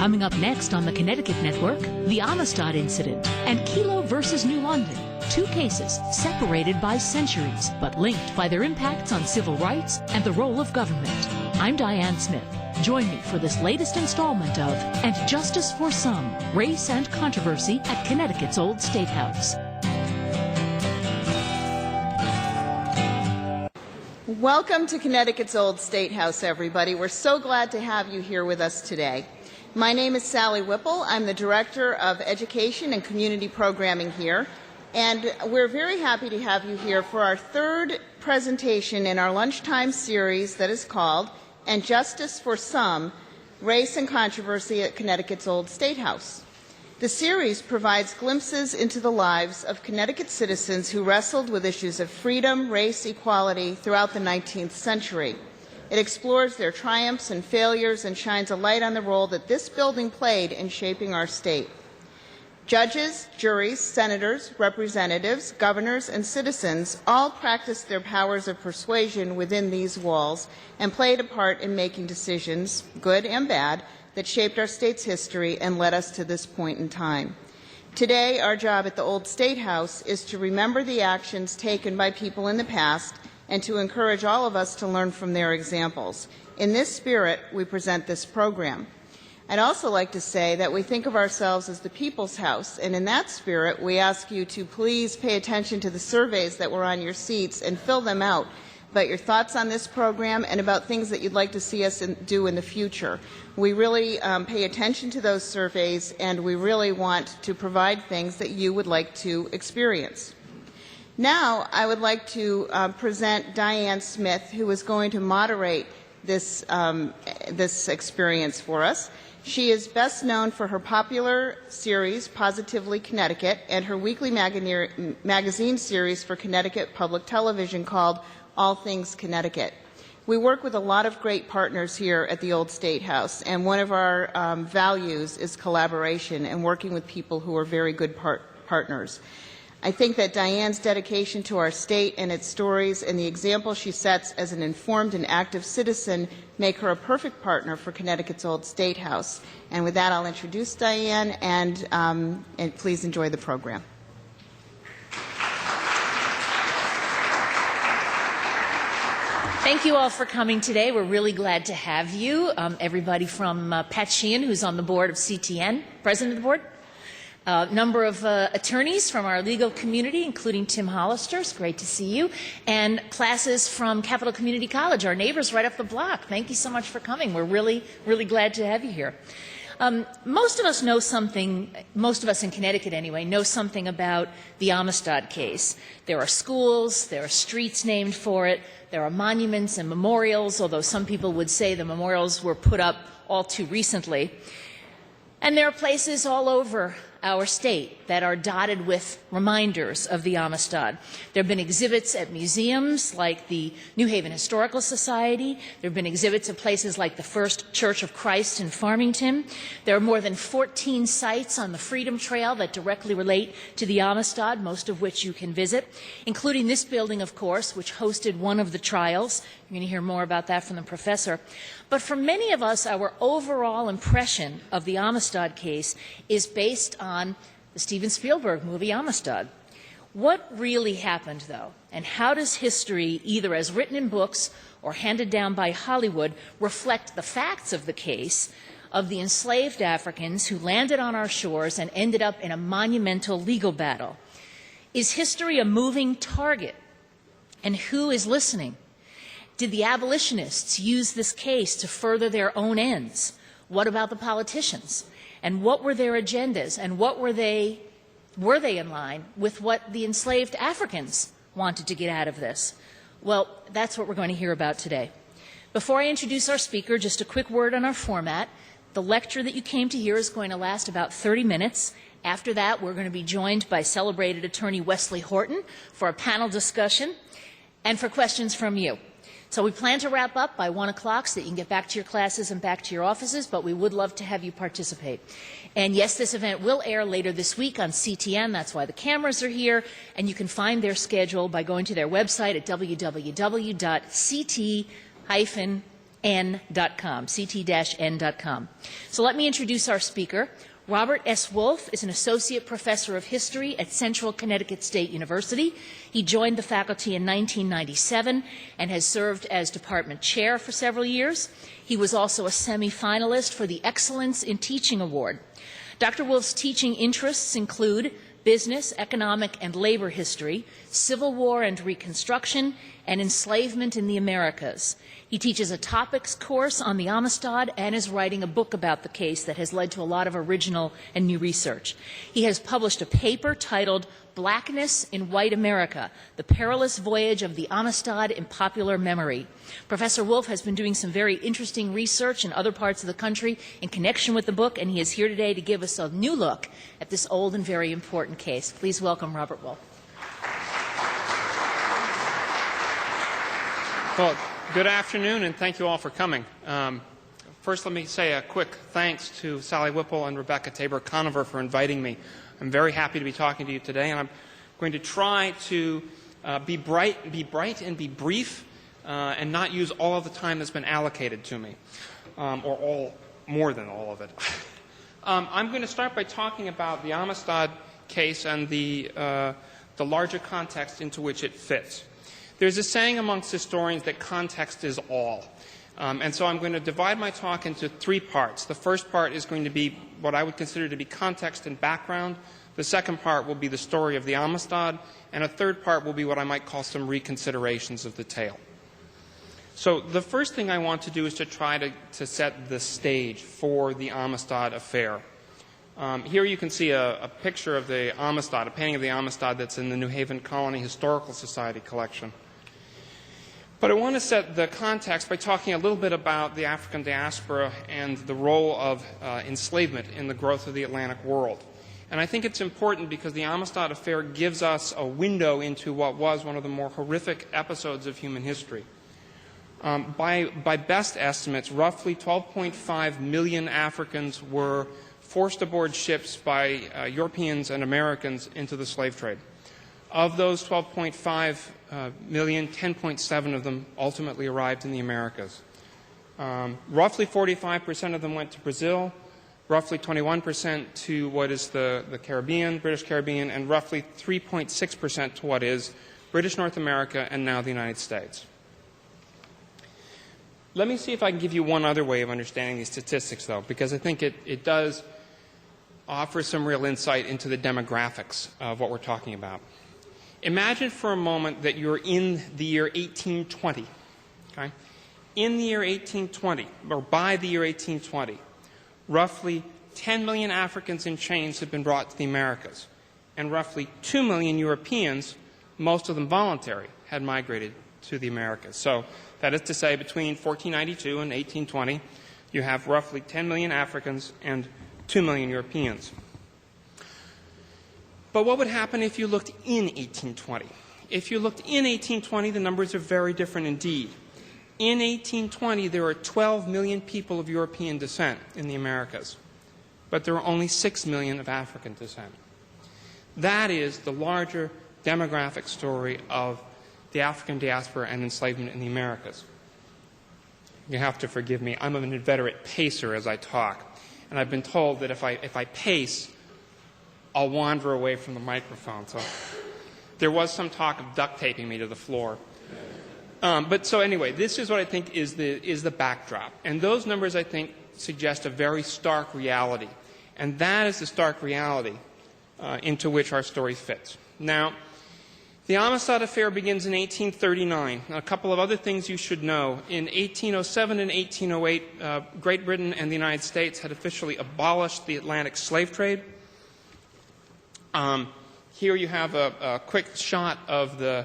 Coming up next on the Connecticut Network, the Amistad incident and Kelo versus New London. Two cases separated by centuries, but linked by their impacts on civil rights and the role of government. I'm Diane Smith. Join me for this latest installment of And Justice for Some, Race and Controversy at Connecticut's Old State House. Welcome to Connecticut's Old State House, everybody. We're so glad to have you here with us today. My name is Sally Whipple. I'm the Director of Education and Community Programming here, and we're very happy to have you here for our third presentation in our lunchtime series that is called And Justice for Some, Race and Controversy at Connecticut's Old State House. The series provides glimpses into the lives of Connecticut citizens who wrestled with issues of freedom, race, equality throughout the 19th century. It explores their triumphs and failures and shines a light on the role that this building played in shaping our state. Judges, juries, senators, representatives, governors, and citizens all practiced their powers of persuasion within these walls and played a part in making decisions, good and bad, that shaped our state's history and led us to this point in time. Today, our job at the Old State House is to remember the actions taken by people in the past and to encourage all of us to learn from their examples. In this spirit, we present this program. I'd also like to say that we think of ourselves as the People's House, and in that spirit, we ask you to please pay attention to the surveys that were on your seats and fill them out about your thoughts on this program and about things that you'd like to see us do in the future. We really pay attention to those surveys, and we really want to provide things that you would like to experience. Now, I would like to present Diane Smith, who is going to moderate this experience for us. She is best known for her popular series, Positively Connecticut, and her weekly magazine series for Connecticut Public Television called All Things Connecticut. We work with a lot of great partners here at the Old State House, and one of our values is collaboration and working with people who are very good partners. I think that Diane's dedication to our state and its stories and the example she sets as an informed and active citizen make her a perfect partner for Connecticut's Old State House. And with that, I'll introduce Diane, and please enjoy the program. Thank you all for coming today. We're really glad to have you. Everybody from Pat Sheehan, who's on the board of CTN, president of the board. A number of attorneys from our legal community, including Tim Hollister. It's great to see you. And classes from Capital Community College, our neighbors right up the block. Thank you so much for coming. We're really, really glad to have you here. Most of us know something, most of us in Connecticut anyway, know something about the Amistad case. There are schools, there are streets named for it, there are monuments and memorials, although some people would say the memorials were put up all too recently. And there are places all over our state that are dotted with reminders of the Amistad. There have been exhibits at museums like the New Haven Historical Society. There have been exhibits at places like the First Church of Christ in Farmington. There are more than 14 sites on the Freedom Trail that directly relate to the Amistad, most of which you can visit, including this building, of course, which hosted one of the trials. You're going to hear more about that from the professor. But for many of us, our overall impression of the Amistad case is based on the Steven Spielberg movie Amistad. What really happened, though, and how does history, either as written in books or handed down by Hollywood, reflect the facts of the case of the enslaved Africans who landed on our shores and ended up in a monumental legal battle? Is history a moving target? And who is listening? Did the abolitionists use this case to further their own ends? What about the politicians? And what were their agendas? And what were they in line with what the enslaved Africans wanted to get out of this? Well, that's what we're going to hear about today. Before I introduce our speaker, just a quick word on our format. The lecture that you came to hear is going to last about 30 minutes. After that, we're going to be joined by celebrated attorney Wesley Horton for a panel discussion and for questions from you. So we plan to wrap up by 1 o'clock so that you can get back to your classes and back to your offices, but we would love to have you participate. And yes, this event will air later this week on CTN. That's why the cameras are here. And you can find their schedule by going to their website at www.ct-n ct-n.com. So let me introduce our speaker. Robert S. Wolff is an associate professor of history at Central Connecticut State University. He joined the faculty in 1997 and has served as department chair for several years. He was also a semi-finalist for the Excellence in Teaching Award. Dr. Wolff's teaching interests include business, economic, and labor history, Civil War and Reconstruction, and enslavement in the Americas. He teaches a topics course on the Amistad and is writing a book about the case that has led to a lot of original and new research. He has published a paper titled Blackness in White America, The Perilous Voyage of the Amistad in Popular Memory. Professor Wolff has been doing some very interesting research in other parts of the country in connection with the book, and he is here today to give us a new look at this old and very important case. Please welcome Robert Wolff. Well, good afternoon, and thank you all for coming. First, let me say a quick thanks to Sally Whipple and Rebecca Tabor-Conover for inviting me. I'm very happy to be talking to you today, and I'm going to try to be bright and be brief and not use all of the time that's been allocated to me, or more than all of it. I'm going to start by talking about the Amistad case and the larger context into which it fits. There's a saying amongst historians that context is all. And so I'm going to divide my talk into three parts. The first part is going to be what I would consider to be context and background. The second part will be the story of the Amistad. And a third part will be what I might call some reconsiderations of the tale. So the first thing I want to do is to try to set the stage for the Amistad affair. Here you can see a picture of the Amistad, a painting of the Amistad that's in the New Haven Colony Historical Society collection. But I want to set the context by talking a little bit about the African diaspora and the role of enslavement in the growth of the Atlantic world. And I think it's important because the Amistad affair gives us a window into what was one of the more horrific episodes of human history. By best estimates, roughly 12.5 million Africans were forced aboard ships by Europeans and Americans into the slave trade. Of those 12.5 million, 10.7 of them ultimately arrived in the Americas. Roughly 45% of them went to Brazil, roughly 21% to what is the Caribbean, British Caribbean, and roughly 3.6% to what is British North America and now the United States. Let me see if I can give you one other way of understanding these statistics, though, because I think it does offer some real insight into the demographics of what we're talking about. Imagine for a moment that you're in the year 1820. Okay? In the year 1820, or by the year 1820, roughly 10 million Africans in chains had been brought to the Americas, and roughly 2 million Europeans, most of them voluntary, had migrated to the Americas. So that is to say, between 1492 and 1820, you have roughly 10 million Africans and 2 million Europeans. But what would happen if you looked in 1820? If you looked in 1820, the numbers are very different indeed. In 1820, there are 12 million people of European descent in the Americas, but there are only 6 million of African descent. That is the larger demographic story of the African diaspora and enslavement in the Americas. You have to forgive me. I'm an inveterate pacer as I talk, and I've been told that if I pace, I'll wander away from the microphone. So there was some talk of duct taping me to the floor. But so anyway, this is what I think is the backdrop. And those numbers, I think, suggest a very stark reality. And that is the stark reality into which our story fits. Now, the Amistad affair begins in 1839. A couple of other things you should know. In 1807 and 1808, Great Britain and the United States had officially abolished the Atlantic slave trade. Here you have a quick shot of the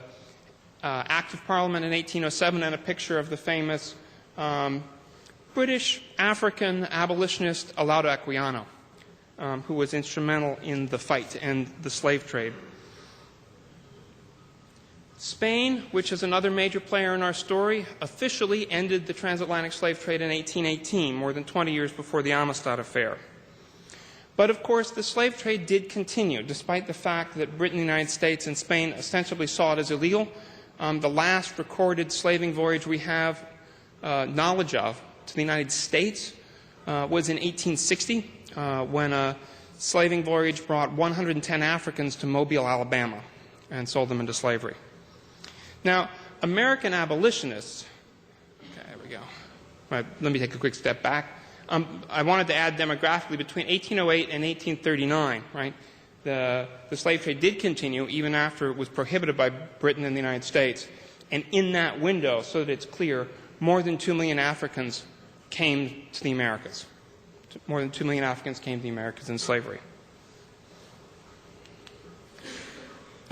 Act of Parliament in 1807 and a picture of the famous British African abolitionist Olaudah Equiano, who was instrumental in the fight to end the slave trade. Spain, which is another major player in our story, officially ended the transatlantic slave trade in 1818, more than 20 years before the Amistad affair. But, of course, the slave trade did continue, despite the fact that Britain, the United States, and Spain ostensibly saw it as illegal. The last recorded slaving voyage we have knowledge of to the United States was in 1860 when a slaving voyage brought 110 Africans to Mobile, Alabama, and sold them into slavery. Now, American abolitionists, okay, there we go. Right, let me take a quick step back. I wanted to add demographically between 1808 and 1839, right? The slave trade did continue even after it was prohibited by Britain and the United States. And in that window, so that it's clear, more than 2 million Africans came to the Americas. More than 2 million Africans came to the Americas in slavery.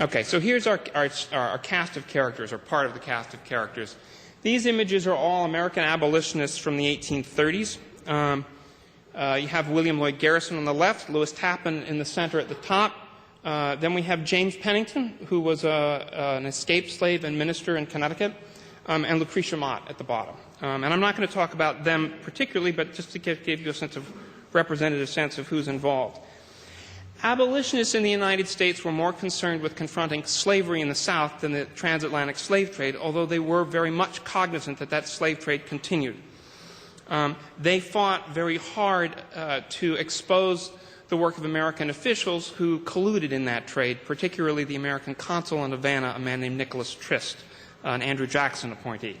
Okay, so here's our cast of characters, or part of the cast of characters. These images are all American abolitionists from the 1830s. You have William Lloyd Garrison on the left, Lewis Tappan in the center at the top. Then we have James Pennington, who was an escaped slave and minister in Connecticut, and Lucretia Mott at the bottom. And I'm not going to talk about them particularly, but just to give you a sense of representative sense of who's involved. Abolitionists in the United States were more concerned with confronting slavery in the South than the transatlantic slave trade, although they were very much cognizant that that slave trade continued. They fought very hard to expose the work of American officials who colluded in that trade, particularly the American consul in Havana, a man named Nicholas Trist, an Andrew Jackson appointee.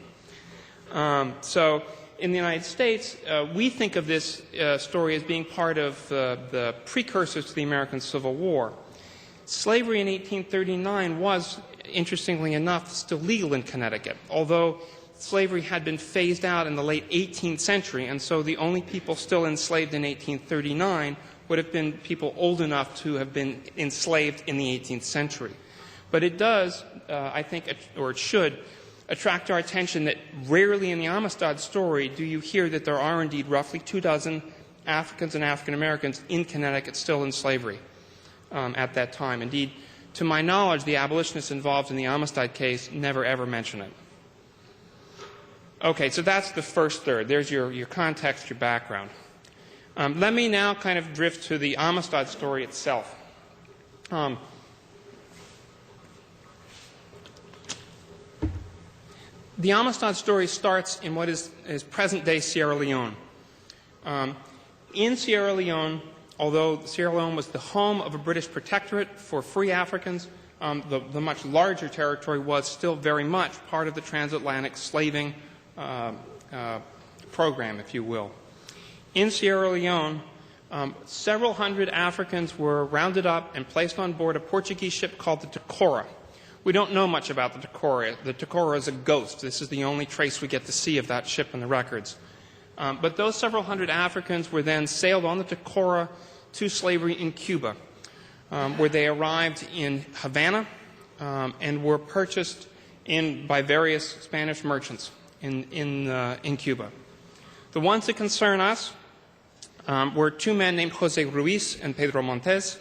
So in the United States, we think of this story as being part of the precursors to the American Civil War. Slavery in 1839 was, interestingly enough, still legal in Connecticut, although slavery had been phased out in the late 18th century, and so the only people still enslaved in 1839 would have been people old enough to have been enslaved in the 18th century. But it does, I think, or it should, attract our attention that rarely in the Amistad story do you hear that there are indeed roughly 24 Africans and African Americans in Connecticut still in slavery at that time. Indeed, to my knowledge, the abolitionists involved in the Amistad case never ever mention it. Okay, so that's the first third. There's your context, your background. Let me now kind of drift to the Amistad story itself. The Amistad story starts in what is present-day Sierra Leone. In Sierra Leone, although Sierra Leone was the home of a British protectorate for free Africans, the much larger territory was still very much part of the transatlantic slaving program, if you will. In Sierra Leone, several hundred Africans were rounded up and placed on board a Portuguese ship called the Tacora. We don't know much about the Tacora. The Tacora is a ghost. This is the only trace we get to see of that ship in the records. But those several hundred Africans were then sailed on the Tacora to slavery in Cuba, where they arrived in Havana and were purchased by various Spanish merchants in Cuba. The ones that concern us were two men named Jose Ruiz and Pedro Montes.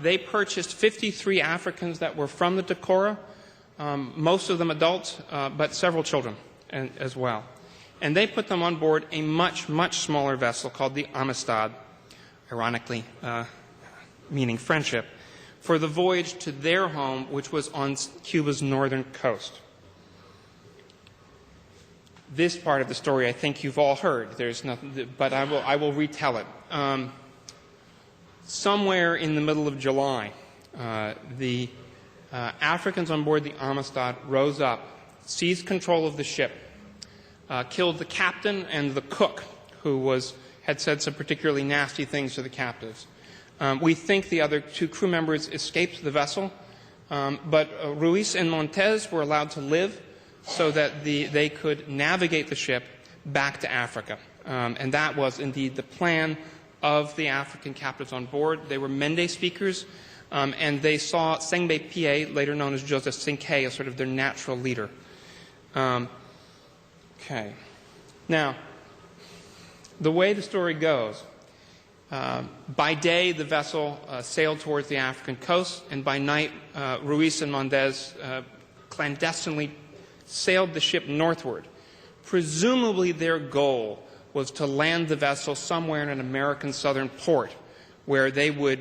They purchased 53 Africans that were from the Tacora, most of them adults, but several children as well. And they put them on board a much, much smaller vessel called the Amistad, ironically meaning friendship, for the voyage to their home, which was on Cuba's northern coast. This part of the story I think you've all heard. There's nothing, but I will retell it. Somewhere in the middle of July, the Africans on board the Amistad rose up, seized control of the ship, killed the captain and the cook, who had said some particularly nasty things to the captives. We think the other two crew members escaped the vessel, but Ruiz and Montes were allowed to live so that they could navigate the ship back to Africa. And that was indeed the plan of the African captives on board. They were Mende speakers, and they saw Sengbe Pie, later known as Joseph Cinque, as sort of their natural leader. Okay. Now, the way the story goes, by day the vessel sailed towards the African coast, and by night Ruiz and Montes clandestinely sailed the ship northward. Presumably their goal was to land the vessel somewhere in an American southern port where they would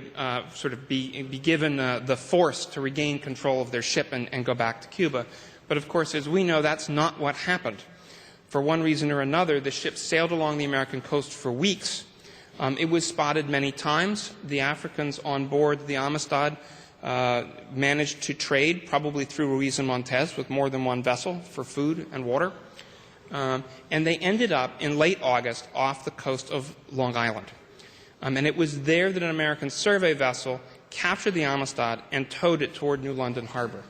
sort of be given the force to regain control of their ship and go back to Cuba. But of course, as we know, that's not what happened. For one reason or another, the ship sailed along the American coast for weeks. It was spotted many times. The Africans on board the Amistad managed to trade, probably through Ruiz and Montez, with more than one vessel for food and water. And they ended up in late August off the coast of Long Island. And it was there that an American survey vessel captured the Amistad and towed it toward New London Harbor.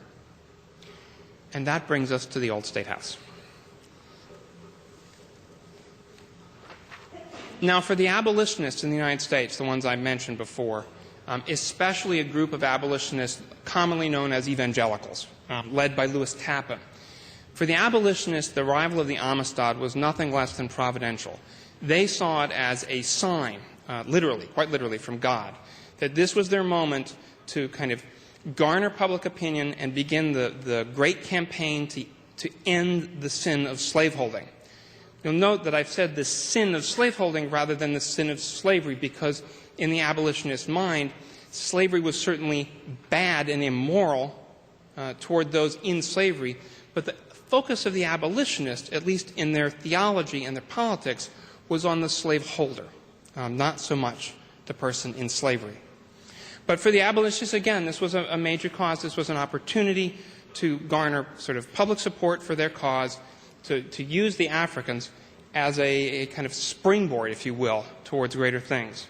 And that brings us to the Old State House. Now, for the abolitionists in the United States, the ones I mentioned before, especially a group of abolitionists commonly known as evangelicals, led by Lewis Tappan, for the abolitionists, the arrival of the Amistad was nothing less than providential. They saw it as a sign, literally, quite literally, from God, that this was their moment to kind of garner public opinion and begin the great campaign to end the sin of slaveholding. You'll note that I've said the sin of slaveholding rather than the sin of slavery because in the abolitionist mind, slavery was certainly bad and immoral toward those in slavery, but the focus of the abolitionists, at least in their theology and their politics, was on the slaveholder, not so much the person in slavery. But for the abolitionists, again, this was a major cause. This was an opportunity to garner sort of public support for their cause, to use the Africans as a kind of springboard, if you will, towards greater things.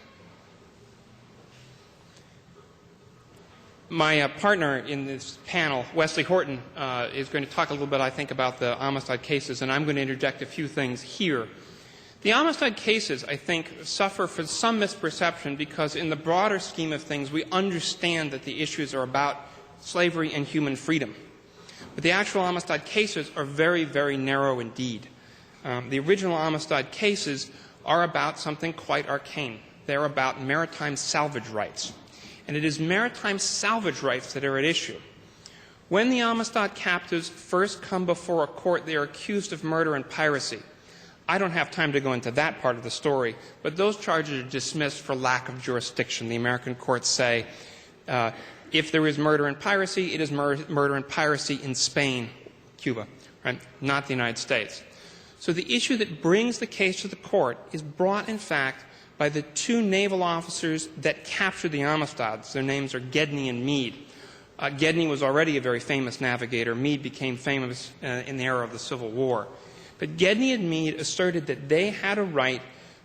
My partner in this panel, Wesley Horton, is going to talk a little bit, I think, about the Amistad cases, and I'm going to interject a few things here. The Amistad cases, I think, suffer from some misperception because in the broader scheme of things, we understand that the issues are about slavery and human freedom. But the actual Amistad cases are very, very narrow indeed. The original Amistad cases are about something quite arcane. They're about maritime salvage rights. And it is maritime salvage rights that are at issue. When the Amistad captives first come before a court, they are accused of murder and piracy. I don't have time to go into that part of the story, but those charges are dismissed for lack of jurisdiction. The American courts say if there is murder and piracy, it is murder and piracy in Spain, Cuba, right? Not the United States. So the issue that brings the case to the court is brought, in fact, by the two naval officers that captured the Amistads. Their names are Gedney and Meade. Gedney was already a very famous navigator. Meade became famous in the era of the Civil War. But Gedney and Meade asserted that they had a right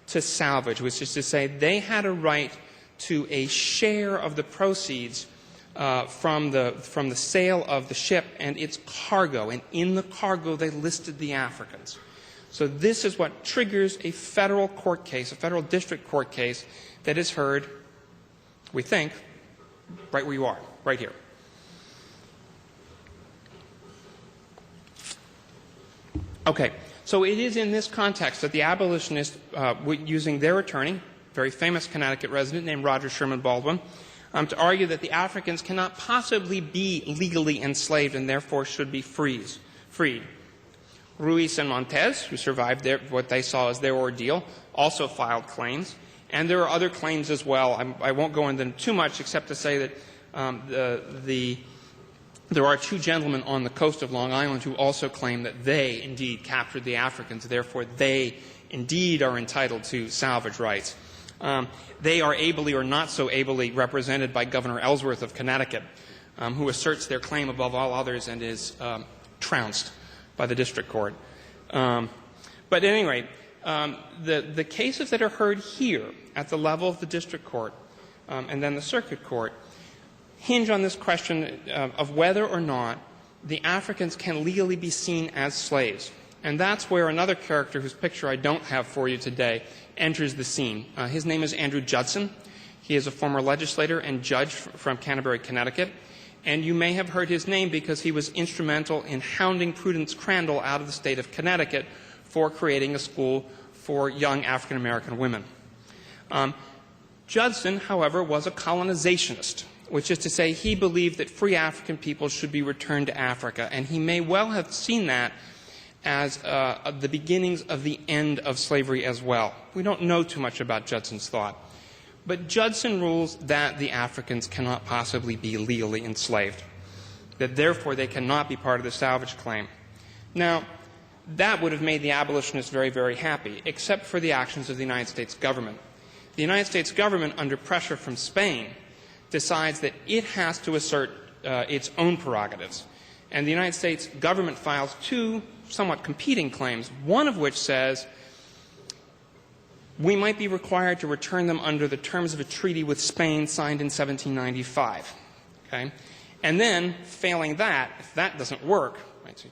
to salvage, which is to say they had a right to a share of the proceeds from the sale of the ship and its cargo. And in the cargo, they listed the Africans. So this is what triggers a federal court case, a federal district court case that is heard, we think, right where you are, right here. Okay, so it is in this context that the abolitionists, using their attorney, very famous Connecticut resident named Roger Sherman Baldwin, to argue that the Africans cannot possibly be legally enslaved and therefore should be freed. Ruiz and Montez, who survived what they saw as their ordeal, also filed claims. And there are other claims as well. I won't go into them too much except to say that there are two gentlemen on the coast of Long Island who also claim that they indeed captured the Africans. Therefore, they indeed are entitled to salvage rights. They are ably or not so ably represented by Governor Ellsworth of Connecticut, who asserts their claim above all others and is trounced by the district court. But at any rate, the cases that are heard here at the level of the district court and then the circuit court hinge on this question of whether or not the Africans can legally be seen as slaves. And that's where another character whose picture I don't have for you today enters the scene. His name is Andrew Judson. He is a former legislator and judge from Canterbury, Connecticut. And you may have heard his name because he was instrumental in hounding Prudence Crandall out of the state of Connecticut for creating a school for young African-American women. Judson, however, was a colonizationist, which is to say he believed that free African people should be returned to Africa. And he may well have seen that as the beginnings of the end of slavery as well. We don't know too much about Judson's thought. But Judson rules that the Africans cannot possibly be legally enslaved, that therefore they cannot be part of the salvage claim. Now, that would have made the abolitionists very, very happy, except for the actions of the United States government. The United States government, under pressure from Spain, decides that it has to assert its own prerogatives. And the United States government files two somewhat competing claims, one of which says we might be required to return them under the terms of a treaty with Spain signed in 1795. Okay? And then, failing that, if that doesn't work, right, so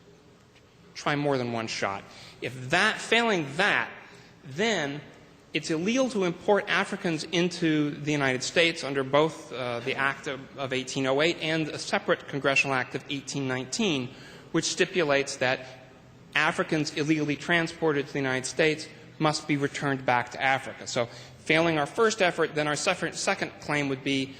try more than one shot. Failing that, then it's illegal to import Africans into the United States under both the Act of 1808 and a separate Congressional Act of 1819, which stipulates that Africans illegally transported to the United States must be returned back to Africa. So failing our first effort, then our second claim would be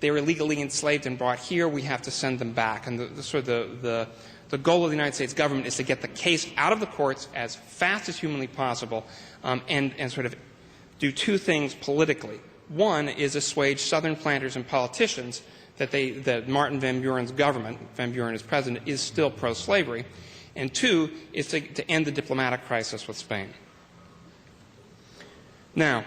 they were illegally enslaved and brought here, we have to send them back. And the goal of the United States government is to get the case out of the courts as fast as humanly possible and sort of do two things politically. One is assuage Southern planters and politicians that Martin Van Buren's government, Van Buren as president, is still pro-slavery. And two is to end the diplomatic crisis with Spain. Now,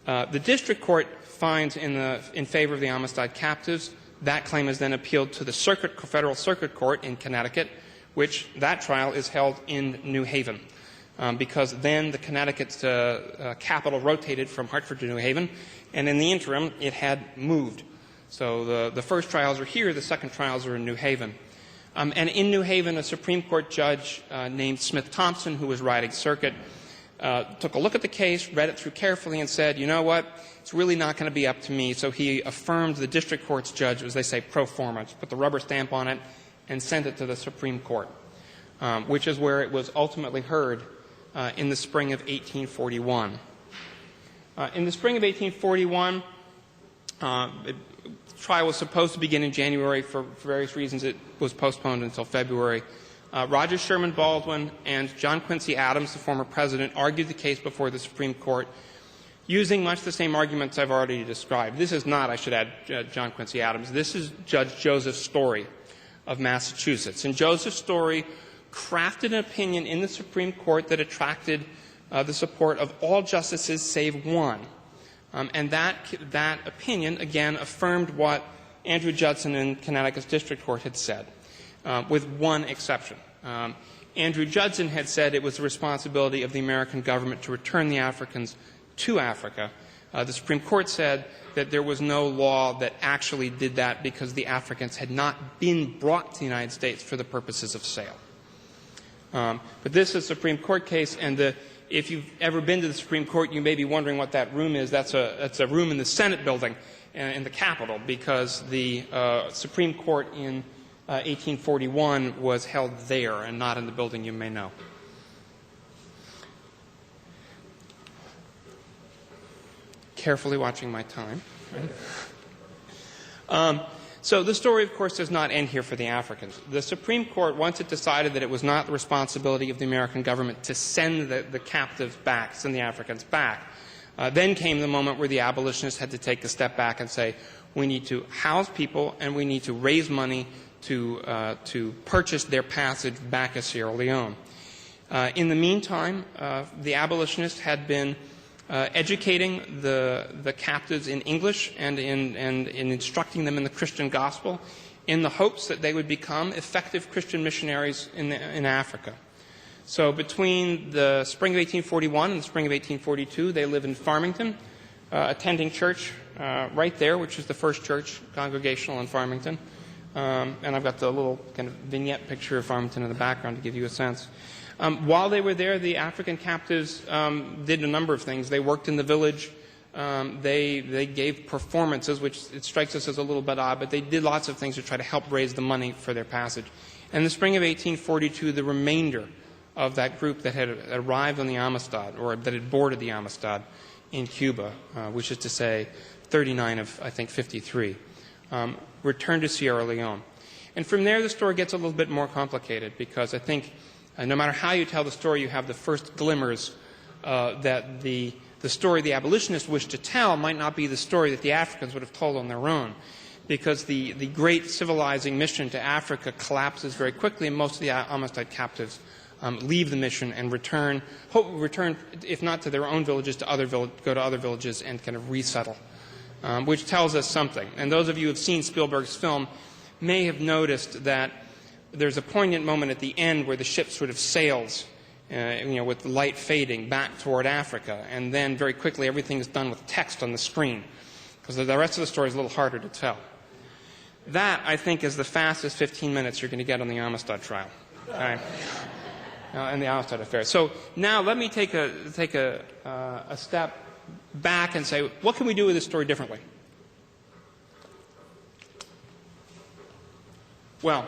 the district court finds in favor of the Amistad captives. That claim is then appealed to the Federal Circuit Court in Connecticut, which that trial is held in New Haven, because then the Connecticut capital rotated from Hartford to New Haven, and in the interim it had moved. So the first trials are here, the second trials are in New Haven. And in New Haven, a Supreme Court judge named Smith Thompson, who was riding circuit, took a look at the case, read it through carefully, and said, you know what, it's really not going to be up to me. So he affirmed the district court's judge, as they say, pro forma, just put the rubber stamp on it and sent it to the Supreme Court, which is where it was ultimately heard in the spring of 1841. In the spring of 1841, the trial was supposed to begin in January. For various reasons, it was postponed until February. Roger Sherman Baldwin and John Quincy Adams, the former president, argued the case before the Supreme Court using much the same arguments I've already described. This is not, I should add, John Quincy Adams. This is Judge Joseph Story of Massachusetts. And Joseph Story crafted an opinion in the Supreme Court that attracted the support of all justices save one. And that opinion, again, affirmed what Andrew Judson in Connecticut's district court had said, with one exception. Andrew Judson had said it was the responsibility of the American government to return the Africans to Africa. The Supreme Court said that there was no law that actually did that because the Africans had not been brought to the United States for the purposes of sale. But this is a Supreme Court case, and if you've ever been to the Supreme Court, you may be wondering what that room is. That's a room in the Senate building in the Capitol, because the Supreme Court in 1841 was held there and not in the building you may know. Carefully watching my time. So the story, of course, does not end here for the Africans. The Supreme Court, once it decided that it was not the responsibility of the American government to send the captives back, send the Africans back, then came the moment where the abolitionists had to take a step back and say, we need to house people and we need to raise money to purchase their passage back to Sierra Leone. In the meantime, the abolitionists had been educating the captives in English and in instructing them in the Christian gospel in the hopes that they would become effective Christian missionaries in Africa. So between the spring of 1841 and the spring of 1842, they live in Farmington, attending church right there, which is the first church, Congregational in Farmington. And I've got the little kind of vignette picture of Farmington in the background to give you a sense. While they were there, the African captives did a number of things. They worked in the village. They gave performances, which it strikes us as a little bit odd, but they did lots of things to try to help raise the money for their passage. And in the spring of 1842, the remainder of that group that had arrived on the Amistad, or that had boarded the Amistad in Cuba, which is to say 39 of, I think, 53, returned to Sierra Leone. And from there, the story gets a little bit more complicated, because I think no matter how you tell the story, you have the first glimmers that the story the abolitionists wished to tell might not be the story that the Africans would have told on their own, because the great civilizing mission to Africa collapses very quickly, and most of the Amistad captives leave the mission and return, if not to their own villages, go to other villages and kind of resettle, which tells us something. And those of you who have seen Spielberg's film may have noticed that there's a poignant moment at the end where the ship sort of sails, with the light fading back toward Africa, and then very quickly everything is done with text on the screen, because the rest of the story is a little harder to tell. That, I think, is the fastest 15 minutes you're going to get on the Amistad trial, okay? And the Amistad affair. So now let me take a step back and say, what can we do with this story differently? Well,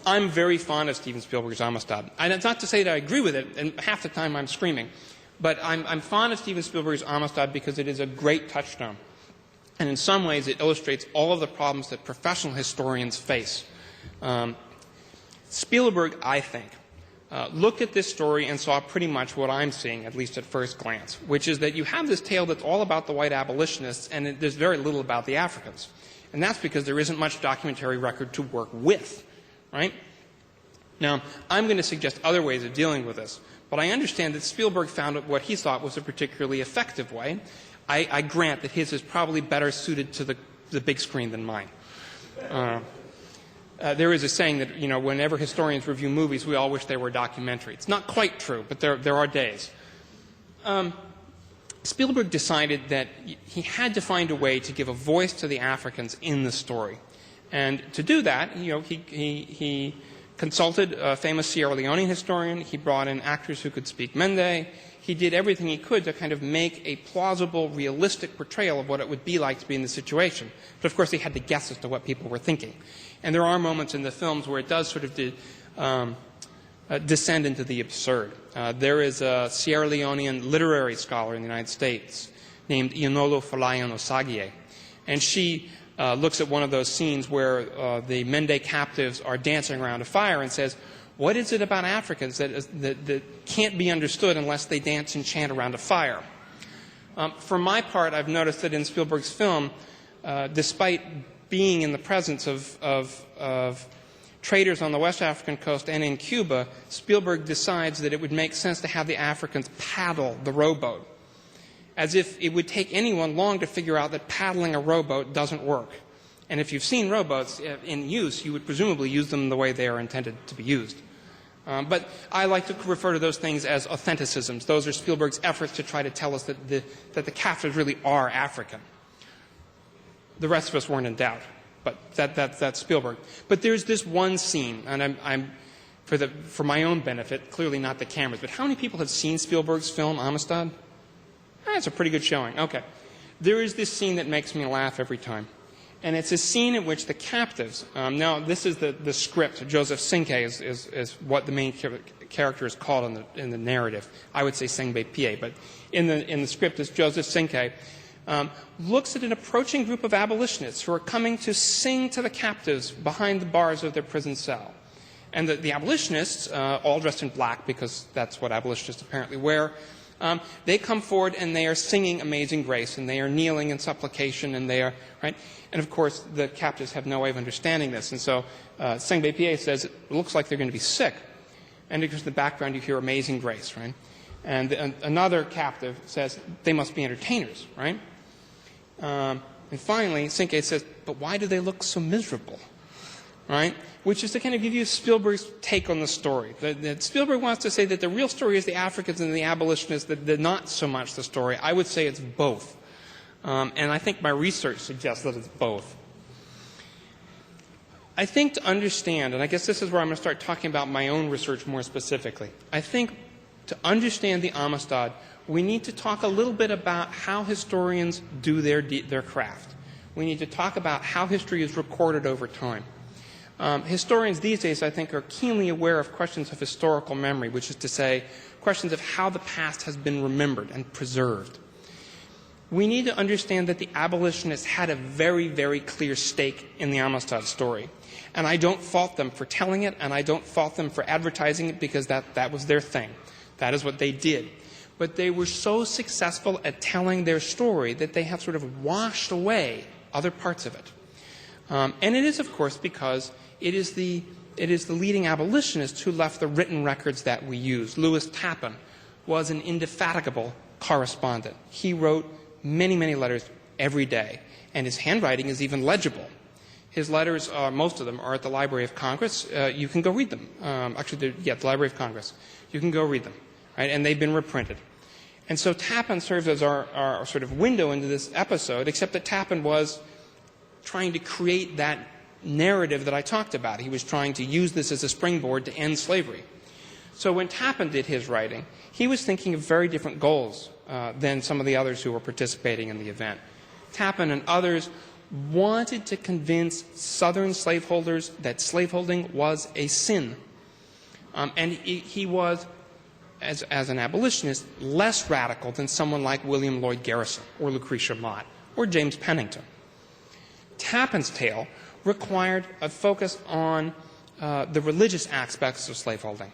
I'm very fond of Steven Spielberg's Amistad. And it's not to say that I agree with it, and half the time I'm screaming. But I'm fond of Steven Spielberg's Amistad because it is a great touchstone. And in some ways it illustrates all of the problems that professional historians face. Spielberg, I think, looked at this story and saw pretty much what I'm seeing, at least at first glance, which is that you have this tale that's all about the white abolitionists and there's very little about the Africans. And that's because there isn't much documentary record to work with. Right? Now, I'm going to suggest other ways of dealing with this, but I understand that Spielberg found what he thought was a particularly effective way. I grant that his is probably better suited to the big screen than mine. There is a saying that, whenever historians review movies, we all wish they were a documentary. It's not quite true, but there are days. Spielberg decided that he had to find a way to give a voice to the Africans in the story. And to do that, he consulted a famous Sierra Leonean historian. He brought in actors who could speak Mende. He did everything he could to kind of make a plausible, realistic portrayal of what it would be like to be in the situation. But of course, he had to guess as to what people were thinking. And there are moments in the films where it does sort of descend into the absurd. There is a Sierra Leonean literary scholar in the United States named Ionolo Folayan Osagie. And she looks at one of those scenes where the Mende captives are dancing around a fire and says, what is it about Africans that can't be understood unless they dance and chant around a fire? For my part, I've noticed that in Spielberg's film, despite being in the presence of traders on the West African coast and in Cuba, Spielberg decides that it would make sense to have the Africans paddle the rowboat, as if it would take anyone long to figure out that paddling a rowboat doesn't work. And if you've seen rowboats in use, you would presumably use them the way they are intended to be used. But I like to refer to those things as authenticisms. Those are Spielberg's efforts to try to tell us that the captives really are African. The rest of us weren't in doubt, but that's Spielberg. But there's this one scene, and I'm for my own benefit, clearly not the cameras, but how many people have seen Spielberg's film, Amistad? That's a pretty good showing. Okay. There is this scene that makes me laugh every time. And it's a scene in which the captives, now this is the script. Joseph Cinque is what the main character is called in the narrative. I would say Sengbe Pie, but in the script is Joseph Cinque, looks at an approaching group of abolitionists who are coming to sing to the captives behind the bars of their prison cell. And the abolitionists, all dressed in black because that's what abolitionists apparently wear, they come forward and they are singing Amazing Grace, and they are kneeling in supplication, and they are, right? And of course, the captives have no way of understanding this. And so Sengbe Pie says, it looks like they're going to be sick. And because in the background you hear Amazing Grace, right? And another captive says, they must be entertainers, right? And finally, Cinque says, but why do they look so miserable? Right? Which is to kind of give you Spielberg's take on the story. That Spielberg wants to say that the real story is the Africans and the abolitionists, that not so much the story. I would say it's both. And I think my research suggests that it's both. I think to understand, and I guess this is where I'm going to start talking about my own research more specifically, I think to understand the Amistad, we need to talk a little bit about how historians do their craft. We need to talk about how history is recorded over time. Historians these days, I think, are keenly aware of questions of historical memory, which is to say, questions of how the past has been remembered and preserved. We need to understand that the abolitionists had a very, very clear stake in the Amistad story. And I don't fault them for telling it, and I don't fault them for advertising it, because that was their thing. That is what they did. But they were so successful at telling their story that they have sort of washed away other parts of it. And it is, of course, because it is the it is the leading abolitionists who left the written records that we use. Lewis Tappan was an indefatigable correspondent. He wrote many, many letters every day, and his handwriting is even legible. His letters, most of them, are at the Library of Congress. You can go read them. Actually, the Library of Congress. You can go read them, right? And they've been reprinted. And so Tappan serves as our sort of window into this episode, except that Tappan was trying to create that narrative that I talked about. He was trying to use this as a springboard to end slavery. So when Tappan did his writing, he was thinking of very different goals than some of the others who were participating in the event. Tappan and others wanted to convince Southern slaveholders that slaveholding was a sin. And he was, as an abolitionist, less radical than someone like William Lloyd Garrison or Lucretia Mott or James Pennington. Tappan's tale required a focus on the religious aspects of slaveholding.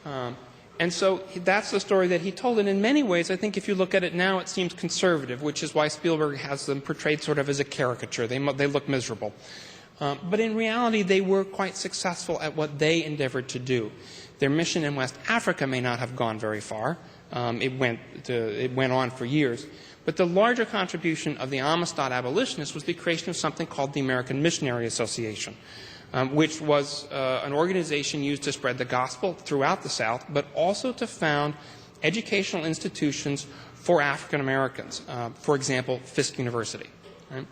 And so that's the story that he told. And in many ways, I think if you look at it now, it seems conservative, which is why Spielberg has them portrayed sort of as a caricature. They look miserable. But in reality, they were quite successful at what they endeavored to do. Their mission in West Africa may not have gone very far. It went on for years. But the larger contribution of the Amistad abolitionists was the creation of something called the American Missionary Association, which was an organization used to spread the gospel throughout the South, but also to found educational institutions for African Americans. For example, Fisk University. Right?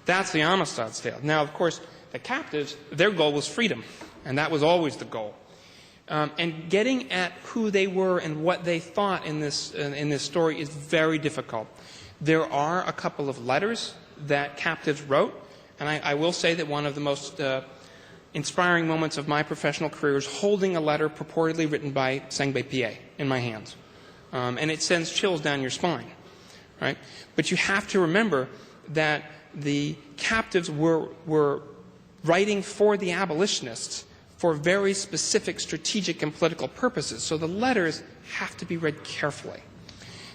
That's the Amistad's tale. Now, of course, the captives, their goal was freedom, and that was always the goal. And getting at who they were and what they thought in this story is very difficult. There are a couple of letters that captives wrote, and I will say that one of the most inspiring moments of my professional career is holding a letter purportedly written by Sengbe Pie in my hands. And it sends chills down your spine. Right? But you have to remember that the captives were writing for the abolitionists for very specific strategic and political purposes. So the letters have to be read carefully.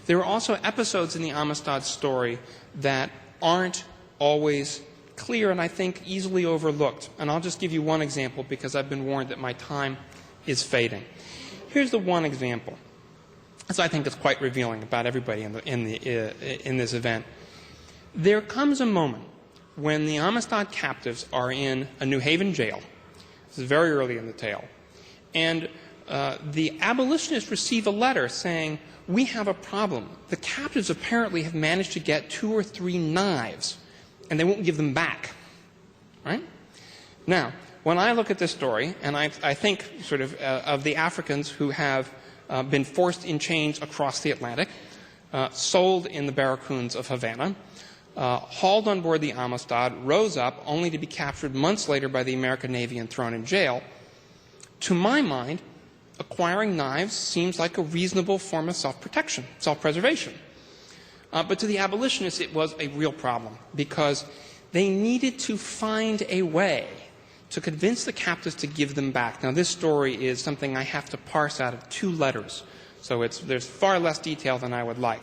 There are also episodes in the Amistad story that aren't always clear and I think easily overlooked. And I'll just give you one example because I've been warned that my time is fading. Here's the one example. So I think it's quite revealing about everybody in this event. There comes a moment when the Amistad captives are in a New Haven jail. This is very early in the tale. And the abolitionists receive a letter saying, "We have a problem. The captives apparently have managed to get 2 or 3 knives, and they won't give them back." Right? Now, when I look at this story, and I think sort of the Africans who have been forced in chains across the Atlantic, sold in the barracoons of Havana, hauled on board the Amistad, rose up, only to be captured months later by the American Navy and thrown in jail. To my mind, acquiring knives seems like a reasonable form of self-protection, self-preservation. But to the abolitionists, it was a real problem because they needed to find a way to convince the captives to give them back. Now, this story is something I have to parse out of 2 letters, so there's far less detail than I would like.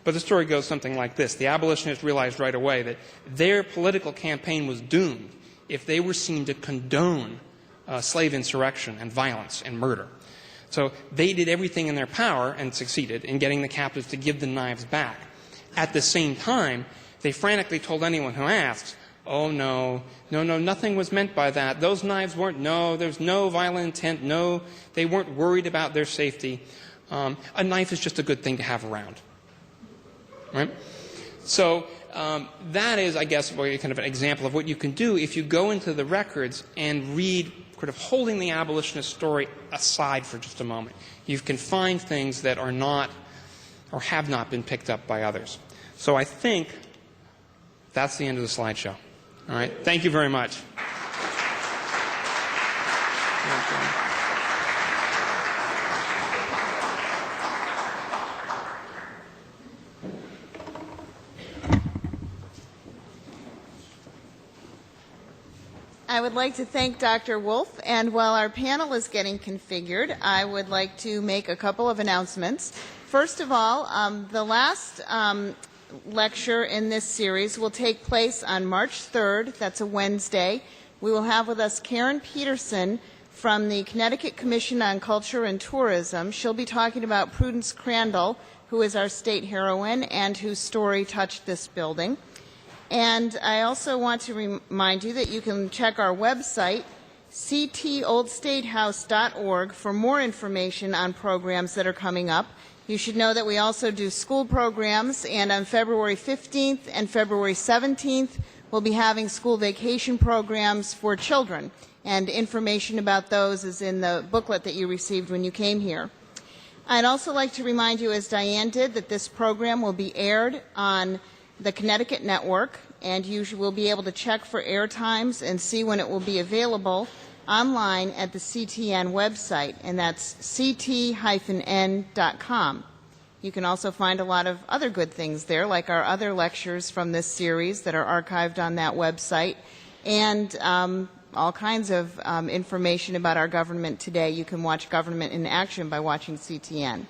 But the story goes something like this. The abolitionists realized right away that their political campaign was doomed if they were seen to condone slave insurrection and violence and murder. So they did everything in their power and succeeded in getting the captives to give the knives back. At the same time, they frantically told anyone who asked, "Oh, no, nothing was meant by that. Those knives there's no violent intent. No, they weren't worried about their safety. A knife is just a good thing to have around." Right? So that is, I guess, kind of an example of what you can do if you go into the records and read, sort of holding the abolitionist story aside for just a moment. You can find things that are not or have not been picked up by others. So I think that's the end of the slideshow. All right? Thank you very much. I would like to thank Dr. Wolff, and while our panel is getting configured, I would like to make a couple of announcements. First of all, the last lecture in this series will take place on March 3rd. That's a Wednesday. We will have with us Karen Peterson, from the Connecticut Commission on Culture and Tourism. She'll be talking about Prudence Crandall, who is our state heroine and whose story touched this building. And I also want to remind you that you can check our website, ctoldstatehouse.org, for more information on programs that are coming up. You should know that we also do school programs, and on February 15th and February 17th, we'll be having school vacation programs for children. And information about those is in the booklet that you received when you came here. I'd also like to remind you, as Diane did, that this program will be aired on the Connecticut network, and you will be able to check for air times and see when it will be available online at the CTN website, and that's ct-n.com. You can also find a lot of other good things there, like our other lectures from this series that are archived on that website, and all kinds of information about our government today. You can watch Government in Action by watching CTN.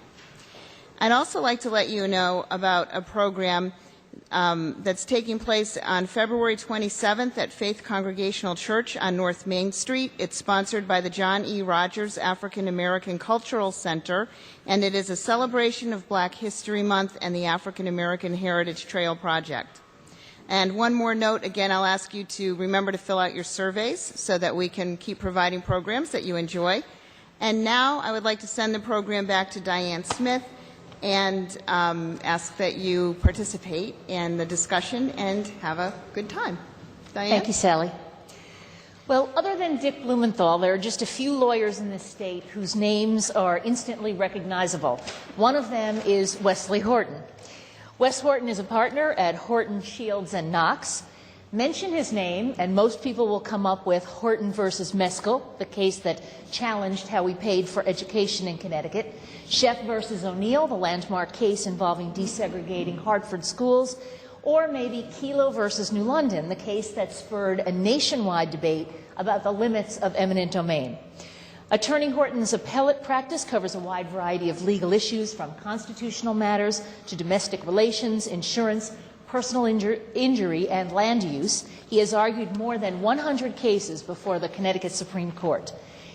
I'd also like to let you know about a program that's taking place on February 27th at Faith Congregational Church on North Main Street. It's sponsored by the John E. Rogers African American Cultural Center, and it is a celebration of Black History Month and the African American Heritage Trail Project. And one more note, again, I'll ask you to remember to fill out your surveys so that we can keep providing programs that you enjoy. And now I would like to send the program back to Diane Smith and ask that you participate in the discussion and have a good time. Diane? Thank you, Sally. Well, other than Dick Blumenthal, there are just a few lawyers in this state whose names are instantly recognizable. One of them is Wesley Horton. Wes Horton is a partner at Horton, Shields, and Knox. Mention his name, and most people will come up with Horton versus Meskel, the case that challenged how we paid for education in Connecticut, Sheff versus O'Neill, the landmark case involving desegregating Hartford schools, or maybe Kelo versus New London, the case that spurred a nationwide debate about the limits of eminent domain. Attorney Horton's appellate practice covers a wide variety of legal issues, from constitutional matters to domestic relations, insurance, personal injury, and land use. He has argued more than 100 cases before the Connecticut Supreme Court.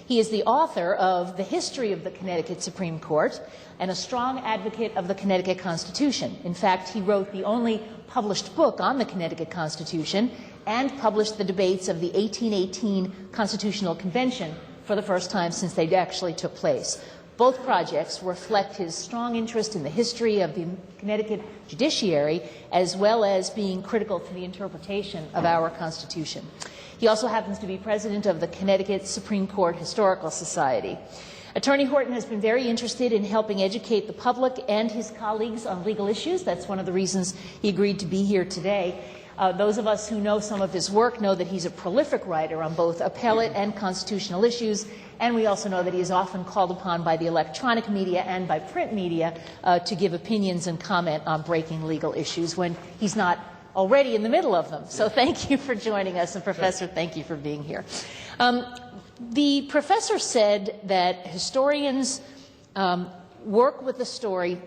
He is the author of The History of the Connecticut Supreme Court and a strong advocate of the Connecticut Constitution. In fact, he wrote the only published book on the Connecticut Constitution and published the debates of the 1818 Constitutional Convention for the first time since they actually took place. Both projects reflect his strong interest in the history of the Connecticut judiciary, as well as being critical to the interpretation of our Constitution. He also happens to be president of the Connecticut Supreme Court Historical Society. Attorney Horton has been very interested in helping educate the public and his colleagues on legal issues. That's one of the reasons he agreed to be here today. Those of us who know some of his work know that he's a prolific writer on both appellate and constitutional issues, and we also know that he is often called upon by the electronic media and by print media to give opinions and comment on breaking legal issues when he's not already in the middle of them. So thank you for joining us, and Professor, thank you for being here. The professor said that historians work with the story,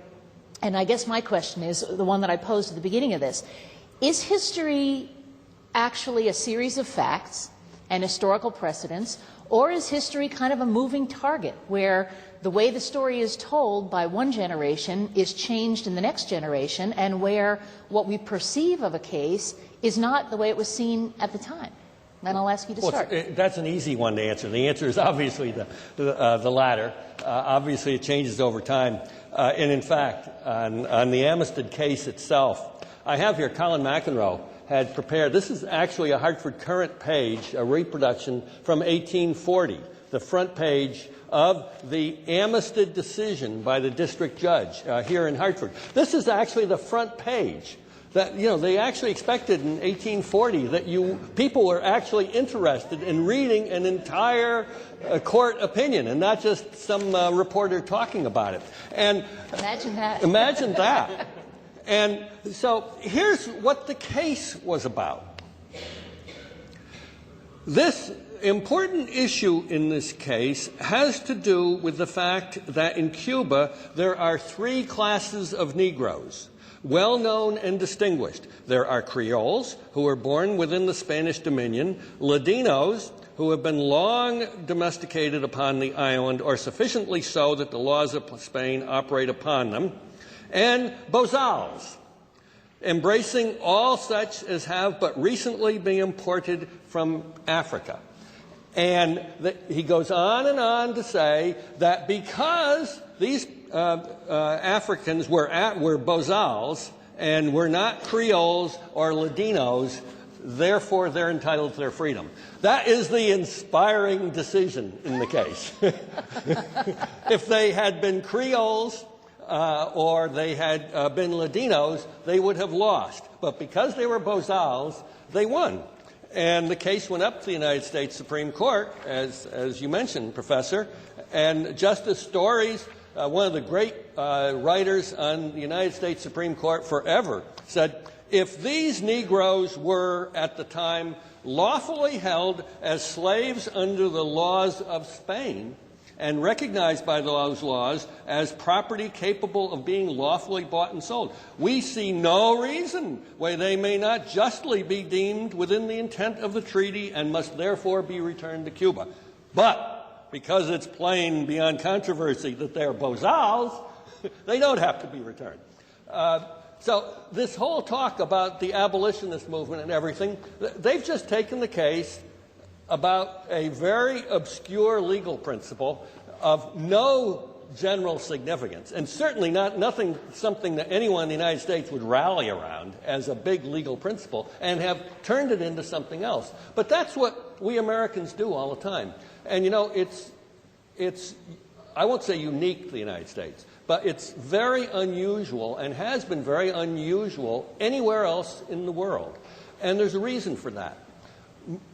and I guess my question is the one that I posed at the beginning of this. Is history actually a series of facts and historical precedents, or is history kind of a moving target where the way the story is told by one generation is changed in the next generation, and where what we perceive of a case is not the way it was seen at the time? Then I'll ask you to start. That's an easy one to answer. The answer is obviously the latter. Obviously, it changes over time. And in fact, on the Amistad case itself, I have here Colin McEnroe had prepared. This is actually a Hartford Current page, a reproduction from 1840, the front page of the Amistad decision by the district judge here in Hartford. This is actually the front page. That, you know, they actually expected in 1840 that people were actually interested in reading an entire court opinion and not just some reporter talking about it. And imagine that. Imagine that. And so here's what the case was about. This important issue in this case has to do with the fact that in Cuba there are three classes of Negroes, well known and distinguished. There are Creoles, who were born within the Spanish Dominion, Ladinos, who have been long domesticated upon the island, or sufficiently so that the laws of Spain operate upon them, and bozals, embracing all such as have but recently been imported from Africa. And he goes on and on to say that because these Africans were bozals and were not Creoles or Ladinos, therefore they're entitled to their freedom. That is the inspiring decision in the case. If they had been Creoles or they had been Ladinos, they would have lost. But because they were bozals, they won. And the case went up to the United States Supreme Court, as you mentioned, Professor. And Justice Stories, one of the great writers on the United States Supreme Court forever, said, if these Negroes were, at the time, lawfully held as slaves under the laws of Spain and recognized by those laws as property capable of being lawfully bought and sold, we see no reason why they may not justly be deemed within the intent of the treaty and must therefore be returned to Cuba. But because it's plain beyond controversy that they're bozals, they don't have to be returned. So this whole talk about the abolitionist movement and everything, they've just taken the case about a very obscure legal principle of no general significance, and certainly something that anyone in the United States would rally around as a big legal principle, and have turned it into something else. But that's what we Americans do all the time. And you know, it's I won't say unique to the United States, but it's very unusual and has been very unusual anywhere else in the world. And there's a reason for that.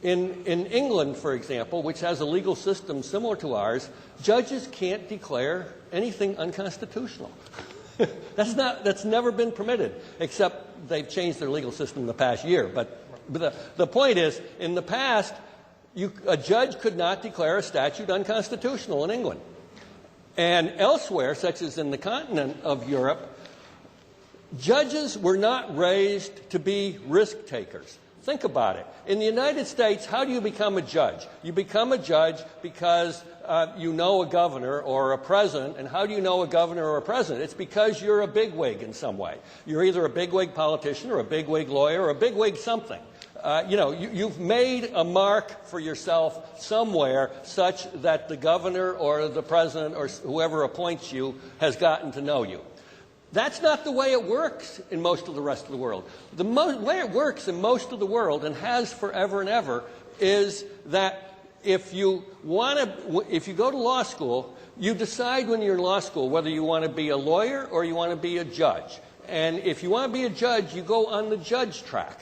In England, for example, which has a legal system similar to ours, judges can't declare anything unconstitutional. That's never been permitted, except they've changed their legal system in the past year. But the point is, in the past, a judge could not declare a statute unconstitutional in England. And elsewhere, such as in the continent of Europe, judges were not raised to be risk takers. Think about it. In the United States, how do you become a judge? You become a judge because you know a governor or a president. And how do you know a governor or a president? It's because you're a bigwig in some way. You're either a bigwig politician or a bigwig lawyer or a bigwig something. You've made a mark for yourself somewhere such that the governor or the president or whoever appoints you has gotten to know you. That's not the way it works in most of the rest of the world. The way it works in most of the world, and has forever and ever, is that if you go to law school, you decide when you're in law school whether you want to be a lawyer or you want to be a judge. And if you want to be a judge, you go on the judge track.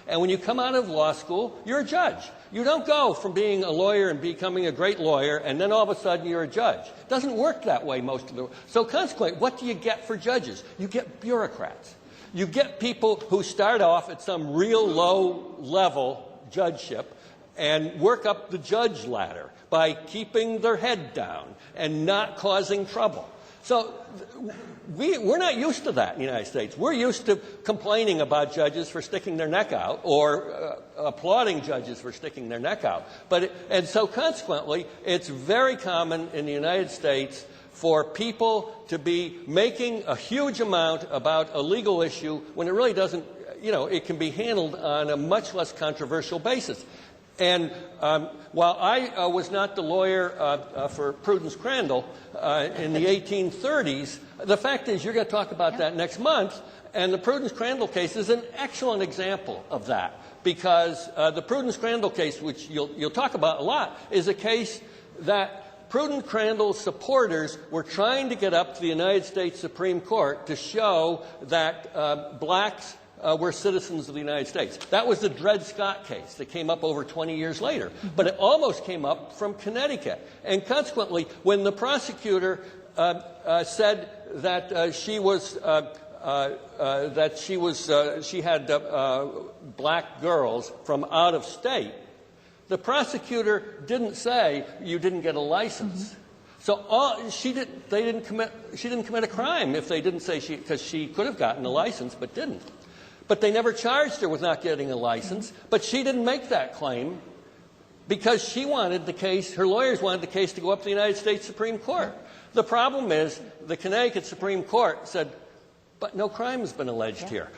And when you come out of law school, you're a judge. You don't go from being a lawyer and becoming a great lawyer, and then all of a sudden you're a judge. It doesn't work that way most of the time. So consequently, what do you get for judges? You get bureaucrats. You get people who start off at some real low-level judgeship and work up the judge ladder by keeping their head down and not causing trouble. So we're not used to that in the United States. We're used to complaining about judges for sticking their neck out, or applauding judges for sticking their neck out. And so consequently, it's very common in the United States for people to be making a huge amount about a legal issue when it really doesn't, it can be handled on a much less controversial basis. And while I was not the lawyer for Prudence Crandall in the 1830s, the fact is you're going to talk about that next month, and the Prudence Crandall case is an excellent example of that, because the Prudence Crandall case, which you'll talk about a lot, is a case that Prudence Crandall's supporters were trying to get up to the United States Supreme Court to show that blacks were citizens of the United States. That was the Dred Scott case that came up over 20 years later. But it almost came up from Connecticut. And consequently, when the prosecutor said that she had black girls from out of state, the prosecutor didn't say you didn't get a license. So she didn't commit a crime if they didn't say because she could have gotten a license but didn't. But they never charged her with not getting a license. But she didn't make that claim because she wanted the case, her lawyers wanted the case to go up to the United States Supreme Court. The problem is the Connecticut Supreme Court said, but no crime has been alleged here.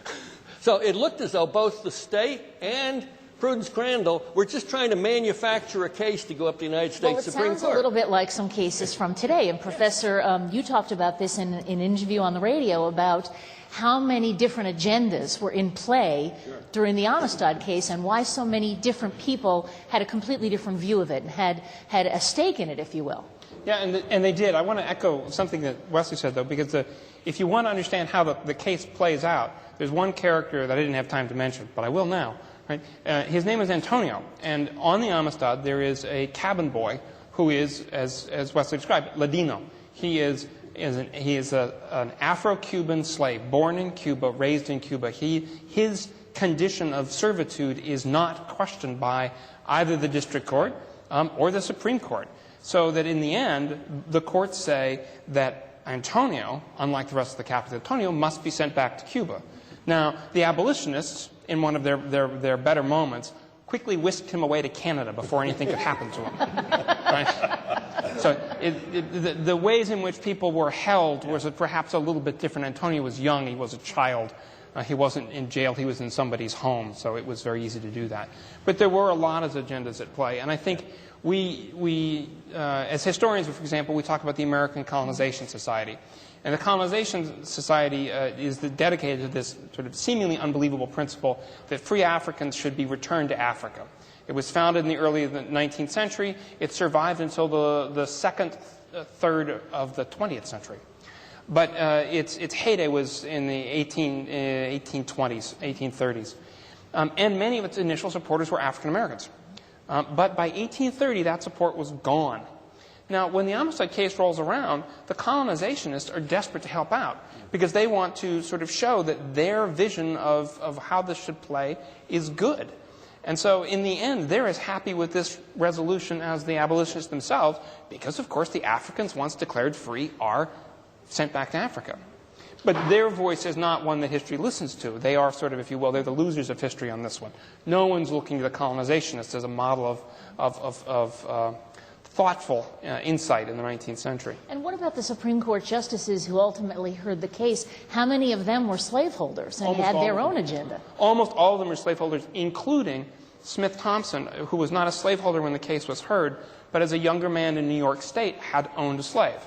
So it looked as though both the state and Prudence Crandall were just trying to manufacture a case to go up to the United States Supreme Court. Well, it sounds a little bit like some cases from today. And Professor, you talked about this in an interview on the radio about how many different agendas were in play during the Amistad case and why so many different people had a completely different view of it and had a stake in it, if you will. Yeah, and they did. I want to echo something that Wesley said, though, because if you want to understand how the case plays out, there's one character that I didn't have time to mention, but I will now. Right? His name is Antonio, and on the Amistad there is a cabin boy who is, as Wesley described, Ladino. He is an Afro-Cuban slave, born in Cuba, raised in Cuba. His condition of servitude is not questioned by either the district court or the Supreme Court. So that in the end, the courts say that Antonio, unlike the rest of the captives, Antonio must be sent back to Cuba. Now, the abolitionists, in one of their better moments, quickly whisked him away to Canada before anything could happen to him. Right? So the ways in which people were held was perhaps a little bit different. Antonio was young. He was a child. He wasn't in jail. He was in somebody's home, so it was very easy to do that. But there were a lot of agendas at play, and I think we as historians, for example, we talk about the American Colonization Society. And the Colonization Society is dedicated to this sort of seemingly unbelievable principle that free Africans should be returned to Africa. It was founded in the early 19th century. It survived until the second third of the 20th century. But its heyday was in the 1820s, 1830s. And many of its initial supporters were African Americans. But by 1830, that support was gone. Now, when the Amistad case rolls around, the colonizationists are desperate to help out because they want to sort of show that their vision of how this should play is good. And so, in the end, they're as happy with this resolution as the abolitionists themselves because, of course, the Africans, once declared free, are sent back to Africa. But their voice is not one that history listens to. They are sort of, if you will, they're the losers of history on this one. No one's looking to the colonizationists as a model of thoughtful insight in the 19th century. And what about the Supreme Court justices who ultimately heard the case? How many of them were slaveholders and had their own agenda? Almost all of them were slaveholders, including Smith Thompson, who was not a slaveholder when the case was heard, but as a younger man in New York State had owned a slave.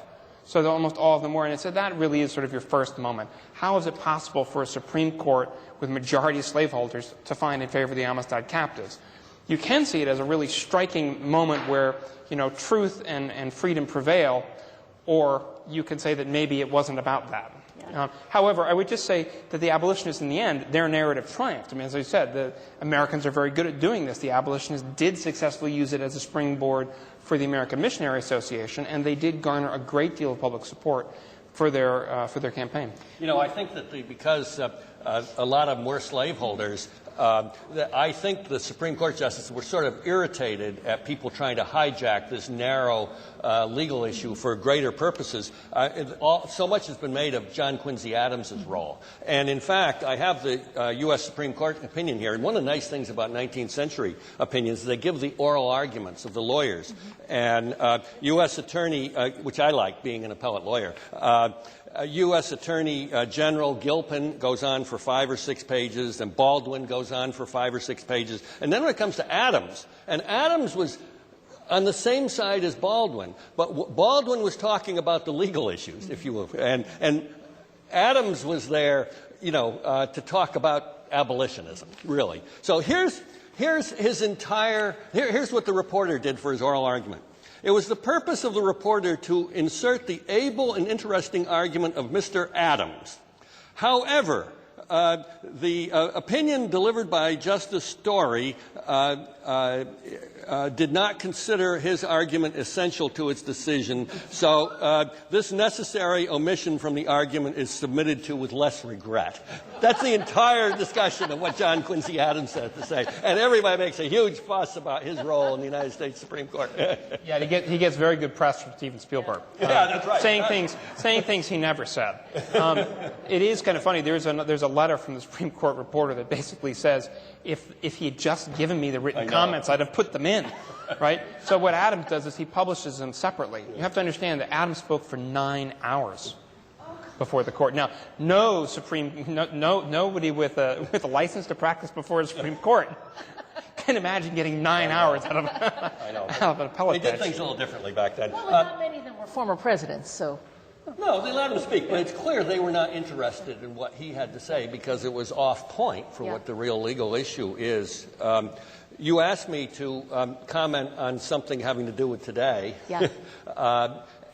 So almost all of them were, and it said that really is sort of your first moment. How is it possible for a Supreme Court with majority slaveholders to find in favor of the Amistad captives? You can see it as a really striking moment where, you know, truth and freedom prevail, or you could say that maybe it wasn't about that. However, I would just say that the abolitionists, in the end, their narrative triumphed. I mean, as I said, the Americans are very good at doing this. The abolitionists did successfully use it as a springboard for the American Missionary Association, and they did garner a great deal of public support for their campaign. You know, I think that because a lot of them were slaveholders, I think the Supreme Court justices were sort of irritated at people trying to hijack this narrow legal issue for greater purposes. So much has been made of John Quincy Adams' role. And in fact, I have the U.S. Supreme Court opinion here. And one of the nice things about 19th century opinions is they give the oral arguments of the lawyers. And U.S. Attorney, which I like being an appellate lawyer, U.S. Attorney General Gilpin goes on for 5 or 6 pages, and Baldwin goes on for 5 or 6 pages. And then when it comes to Adams, and Adams was on the same side as Baldwin, but Baldwin was talking about the legal issues, if you will, and Adams was there, you know, to talk about abolitionism, really. So here's his entire, here's what the reporter did for his oral argument. It was the purpose of the reporter to insert the able and interesting argument of Mr. Adams. However, the opinion delivered by Justice Story did not consider his argument essential to its decision, so this necessary omission from the argument is submitted to with less regret. That's the entire discussion of what John Quincy Adams had to say, and everybody makes a huge fuss about his role in the United States Supreme Court. Yeah, he gets very good press from Steven Spielberg. Yeah, that's right. Saying things he never said. It is kind of funny. There's a a letter from the Supreme Court reporter that basically says, if he had just given me the written comments, I'd have put them in, right? So what Adams does is he publishes them separately. You have to understand that Adams spoke for 9 hours before the court. Now, nobody with a license to practice before the Supreme Court can imagine getting 9 hours out of an appellate They did bench. things a little differently back then. Well, not many of them were former presidents, so. No, they let him speak, but it's clear they were not interested in what he had to say because it was off point for what the real legal issue is. You asked me to comment on something having to do with today. Yeah.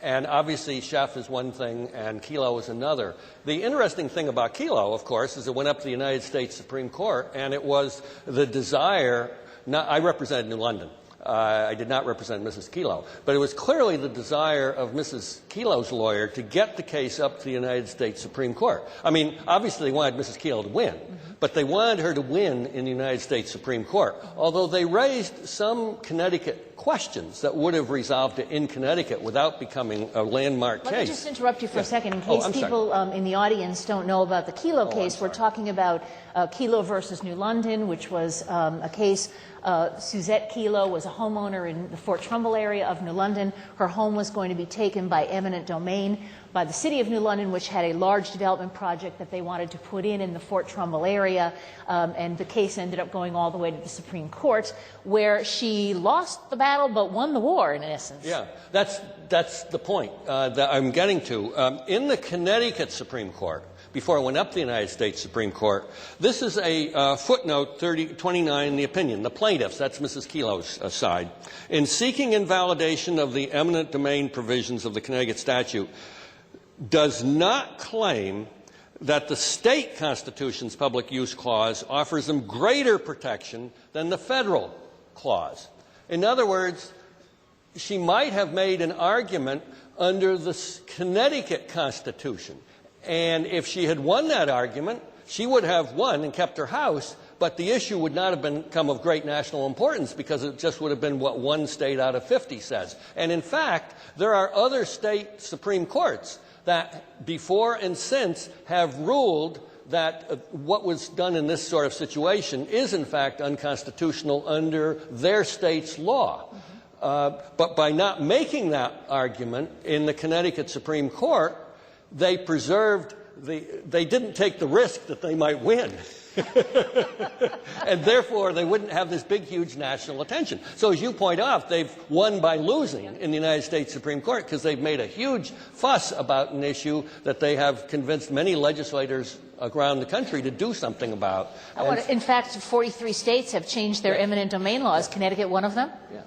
And obviously, Sheff is one thing and Kelo is another. The interesting thing about Kelo, of course, is it went up to the United States Supreme Court, and it was the desire. I represented New London. I did not represent Mrs. Kelo, but it was clearly the desire of Mrs. Kelo's lawyer to get the case up to the United States Supreme Court. I mean, obviously they wanted Mrs. Kelo to win, but they wanted her to win in the United States Supreme Court, although they raised some Connecticut questions that would have resolved it in Connecticut without becoming a landmark case. Let me just interrupt you for a second in case people in the audience don't know about the Kelo case. We're talking about Kelo versus New London, which was a case. Suzette Kelo was a homeowner in the Fort Trumbull area of New London. Her home was going to be taken by eminent domain by the city of New London, which had a large development project that they wanted to put in the Fort Trumbull area. And the case ended up going all the way to the Supreme Court, where she lost the battle but won the war, in essence. Yeah, that's the point that I'm getting to. In the Connecticut Supreme Court, before it went up to the United States Supreme Court, this is a footnote 29 in the opinion. The plaintiffs, that's Mrs. Kelo's side, in seeking invalidation of the eminent domain provisions of the Connecticut statute, does not claim that the state constitution's public use clause offers them greater protection than the federal clause. In other words, she might have made an argument under the Connecticut Constitution. And if she had won that argument, she would have won and kept her house, but the issue would not have become of great national importance because it just would have been what one state out of 50 says. And in fact, there are other state Supreme Courts that before and since have ruled that what was done in this sort of situation is in fact unconstitutional under their state's law. But by not making that argument in the Connecticut Supreme Court, they preserved they didn't take the risk that they might win. And therefore, they wouldn't have this big, huge national attention. So as you point out, they've won by losing in the United States Supreme Court because they've made a huge fuss about an issue that they have convinced many legislators around the country to do something about. In fact, 43 states have changed their eminent domain laws. Connecticut, one of them? Yeah.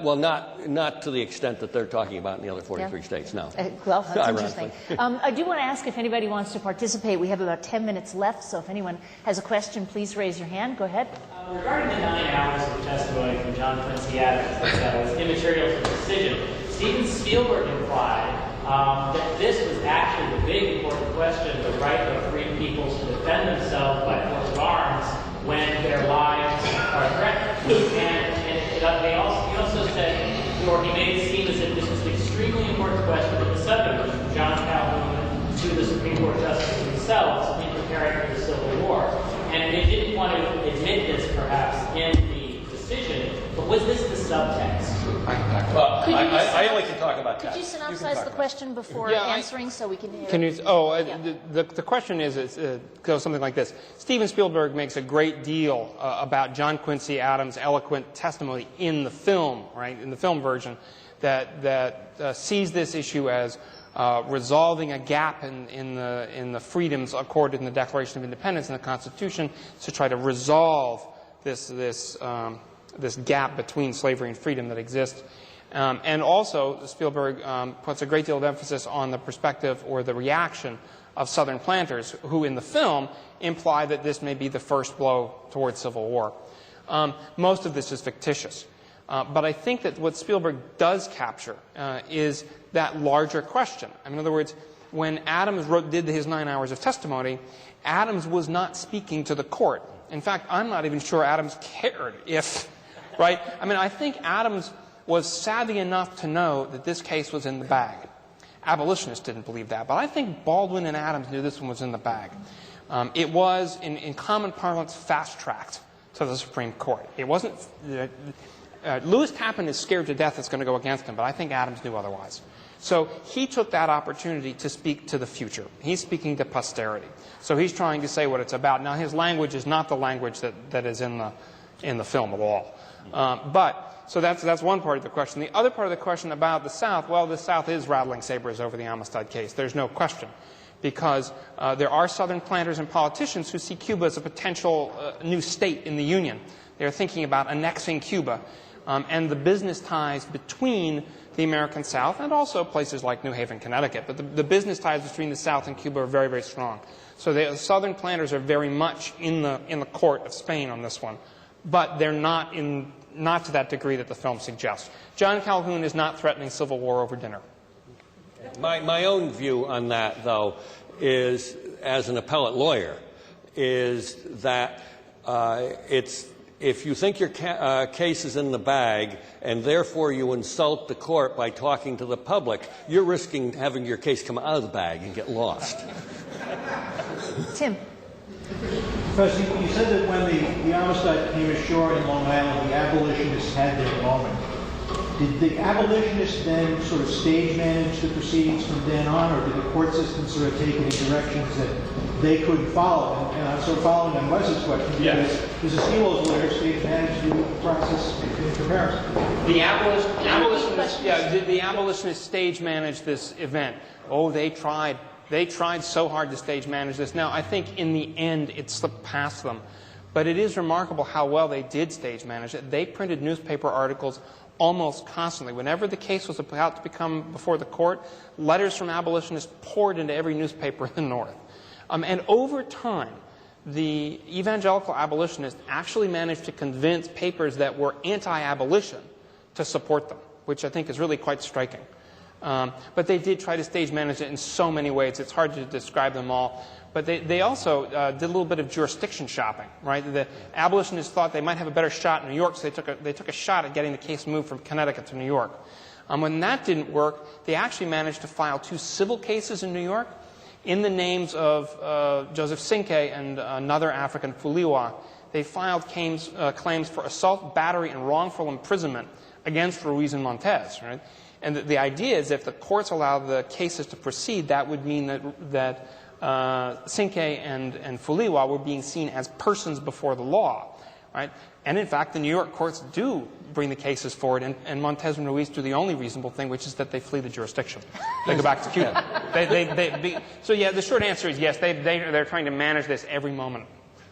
Well, not to the extent that they're talking about in the other 43 states, no. Well, that's interesting. I do want to ask if anybody wants to participate. We have about 10 minutes left, so if anyone has a question, please raise your hand. Go ahead. Regarding the 9 hours of testimony from John Quincy Adams that was immaterial to the decision, Steven Spielberg implied that this was actually the big important question, the right of free peoples to defend themselves by force of arms when their lives are threatened. He also said, or he made it seem as if this was an extremely important question that the subject from John Calhoun to the Supreme Court justices themselves in preparing for the Civil War. And they didn't want to admit this, perhaps, in the decision, but was this the subtext? Well, I only can talk about that. Could you synopsize the question before answering so we can hear the question goes something like this. Steven Spielberg makes a great deal about John Quincy Adams' eloquent testimony in the film, right, in the film version, that sees this issue as resolving a gap in the freedoms accorded in the Declaration of Independence and the Constitution to try to resolve this gap between slavery and freedom that exists. And also, Spielberg puts a great deal of emphasis on the perspective or the reaction of Southern planters who, in the film, imply that this may be the first blow towards civil war. Most of this is fictitious. But I think that what Spielberg does capture is that larger question. In other words, when Adams did his 9 hours of testimony, Adams was not speaking to the court. In fact, I'm not even sure Adams cared if, right? I think Adams was savvy enough to know that this case was in the bag. Abolitionists didn't believe that, but I think Baldwin and Adams knew this one was in the bag. It was, in common parlance, fast-tracked to the Supreme Court. It wasn't Lewis Tappan is scared to death it's going to go against him, but I think Adams knew otherwise. So he took that opportunity to speak to the future. He's speaking to posterity. So he's trying to say what it's about. Now, his language is not the language that is in the film at all. So that's one part of the question. The other part of the question about the South, well, the South is rattling sabers over the Amistad case. There's no question. Because there are Southern planters and politicians who see Cuba as a potential new state in the Union. They're thinking about annexing Cuba. And the business ties between the American South and also places like New Haven, Connecticut. But the business ties between the South and Cuba are very, very strong. So the Southern planters are very much in the court of Spain on this one. But they're not to that degree that the film suggests. John Calhoun is not threatening civil war over dinner. My own view on that, though, is, as an appellate lawyer, is that if you think your case is in the bag and therefore you insult the court by talking to the public, you're risking having your case come out of the bag and get lost. Tim. Professor, you said that when the Amistad came ashore in Long Island, the abolitionists had their moment. Did the abolitionists then sort of stage manage the proceedings from then on, or did the court system sort of take any directions that they could follow? And I'm sort of following on Wesley's question, because does the Steelers lawyer stage manage the process in comparison? The abolitionists stage managed this event. Oh, they tried. They tried so hard to stage manage this. Now, I think in the end it slipped past them. But it is remarkable how well they did stage manage it. They printed newspaper articles almost constantly. Whenever the case was about to come before the court, letters from abolitionists poured into every newspaper in the North. And over time, the evangelical abolitionists actually managed to convince papers that were anti-abolition to support them, which I think is really quite striking. But they did try to stage manage it in so many ways. It's hard to describe them all. But they also did a little bit of jurisdiction shopping, right? The abolitionists thought they might have a better shot in New York, so they took a shot at getting the case moved from Connecticut to New York. When that didn't work, they actually managed to file 2 civil cases in New York in the names of Joseph Cinque and another African, Fuliwa. They filed claims for assault, battery, and wrongful imprisonment against Ruiz and Montez, right? And the idea is if the courts allow the cases to proceed, that would mean that Cinque and Fuliwa were being seen as persons before the law, right? And in fact, the New York courts do bring the cases forward, and Montez and Ruiz do the only reasonable thing, which is that they flee the jurisdiction. They go back to Cuba. So yeah, the short answer is yes. They're trying to manage this every moment.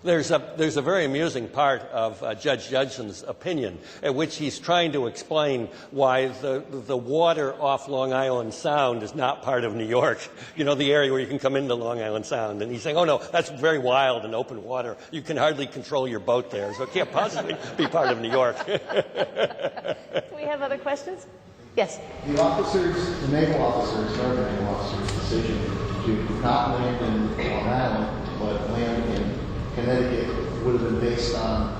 There's a very amusing part of Judge Judson's opinion at which he's trying to explain why the water off Long Island Sound is not part of New York, you know, the area where you can come into Long Island Sound. And he's saying, oh, no, that's very wild and open water. You can hardly control your boat there, so it can't possibly be part of New York. Do we have other questions? Yes. The naval officers, American naval officers' decision to not land in Long Island, but land in Connecticut would have been based on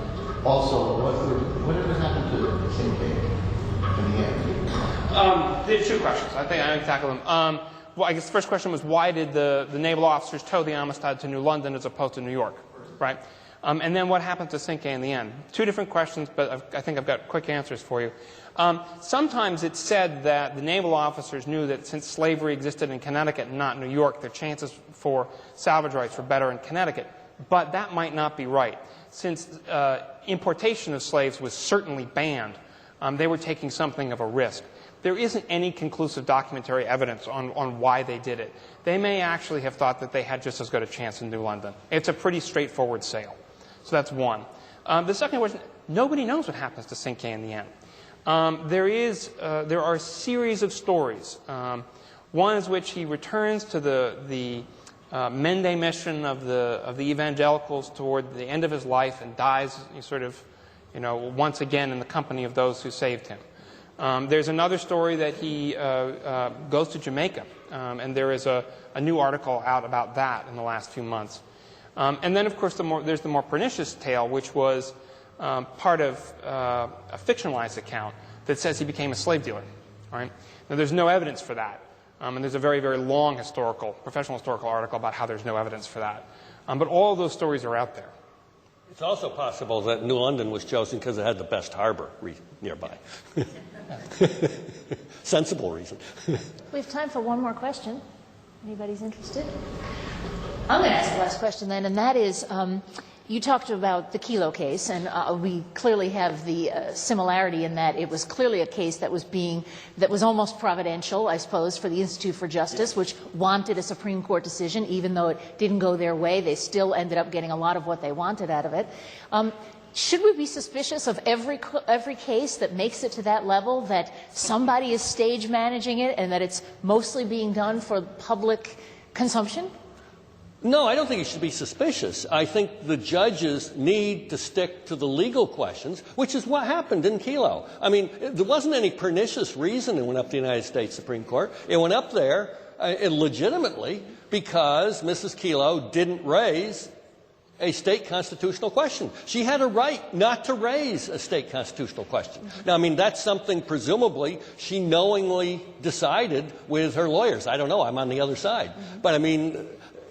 also whatever happened to Cinque in the end. There's 2 questions. I think I can tackle them. Well, I guess the first question was why did the naval officers tow the Amistad to New London as opposed to New York, right? And then what happened to Cinque in the end? 2 different questions, but I think I've got quick answers for you. Sometimes it's said that the naval officers knew that since slavery existed in Connecticut and not New York, their chances for salvage rights were better in Connecticut. But that might not be right. Since importation of slaves was certainly banned, they were taking something of a risk. There isn't any conclusive documentary evidence on why they did it. They may actually have thought that they had just as good a chance in New London. It's a pretty straightforward sale. So that's one. The second question, nobody knows what happens to Cinque in the end. There are a series of stories. One is which he returns to the Mende mission of the evangelicals toward the end of his life and dies sort of, once again in the company of those who saved him. There's another story that he goes to Jamaica, and there is a new article out about that in the last few months. And then, of course, there's the more pernicious tale, which was part of a fictionalized account that says he became a slave dealer. Right? Now, there's no evidence for that. And there's a very, very long professional historical article about how there's no evidence for that. But all of those stories are out there. It's also possible that New London was chosen because it had the best harbor nearby. Sensible reason. We have time for one more question. Anybody's interested? I'm going to ask the last question then, and that is, you talked about the Kelo case, and we clearly have the similarity in that it was clearly a case that was almost providential, I suppose, for the Institute for Justice, which wanted a Supreme Court decision. Even though it didn't go their way, they still ended up getting a lot of what they wanted out of it. Should we be suspicious of every case that makes it to that level, that somebody is stage managing it and that it's mostly being done for public consumption? No, I don't think you should be suspicious. I think the judges need to stick to the legal questions, which is what happened in Kelo. I mean, there wasn't any pernicious reason it went up to the United States Supreme Court. It went up there legitimately because Mrs. Kelo didn't raise a state constitutional question. She had a right not to raise a state constitutional question. Now, I mean, that's something presumably she knowingly decided with her lawyers. I don't know. I'm on the other side. But, I mean,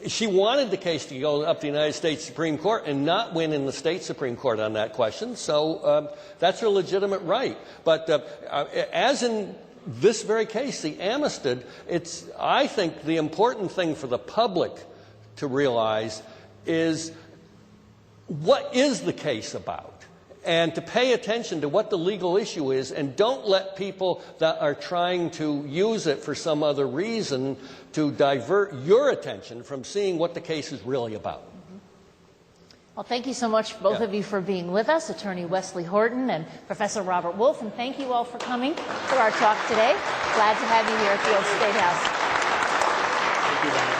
she wanted the case to go up to the United States Supreme Court and not win in the state Supreme Court on that question. So that's her legitimate right. But as in this very case, the Amistad, I think the important thing for the public to realize is what is the case about, and to pay attention to what the legal issue is, and don't let people that are trying to use it for some other reason to divert your attention from seeing what the case is really about. Well, thank you so much, both of you, for being with us, Attorney Wesley Horton and Professor Robert Wolff, and thank you all for coming for our talk today. Glad to have you here at the Old State House. Thank you, Diane.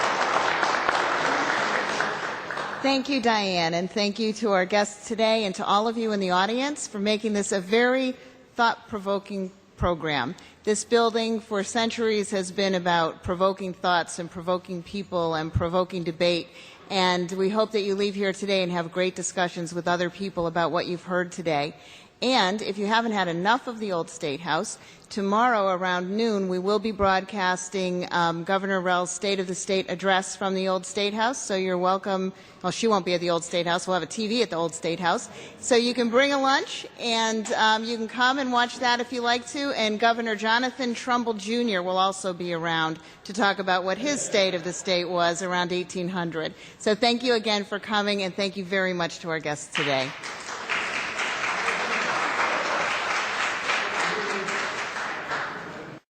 Thank you, Diane, and thank you to our guests today and to all of you in the audience for making this a very thought-provoking program. This building for centuries has been about provoking thoughts and provoking people and provoking debate, and we hope that you leave here today and have great discussions with other people about what you've heard today. And if you haven't had enough of the Old State House, tomorrow around noon we will be broadcasting Governor Rell's State of the State address from the Old State House, so you're welcome. Well, she won't be at the Old State House. We'll have a TV at the Old State House. So you can bring a lunch, and you can come and watch that if you like to. And Governor Jonathan Trumbull Jr. will also be around to talk about what his State of the State was around 1800. So thank you again for coming, and thank you very much to our guests today.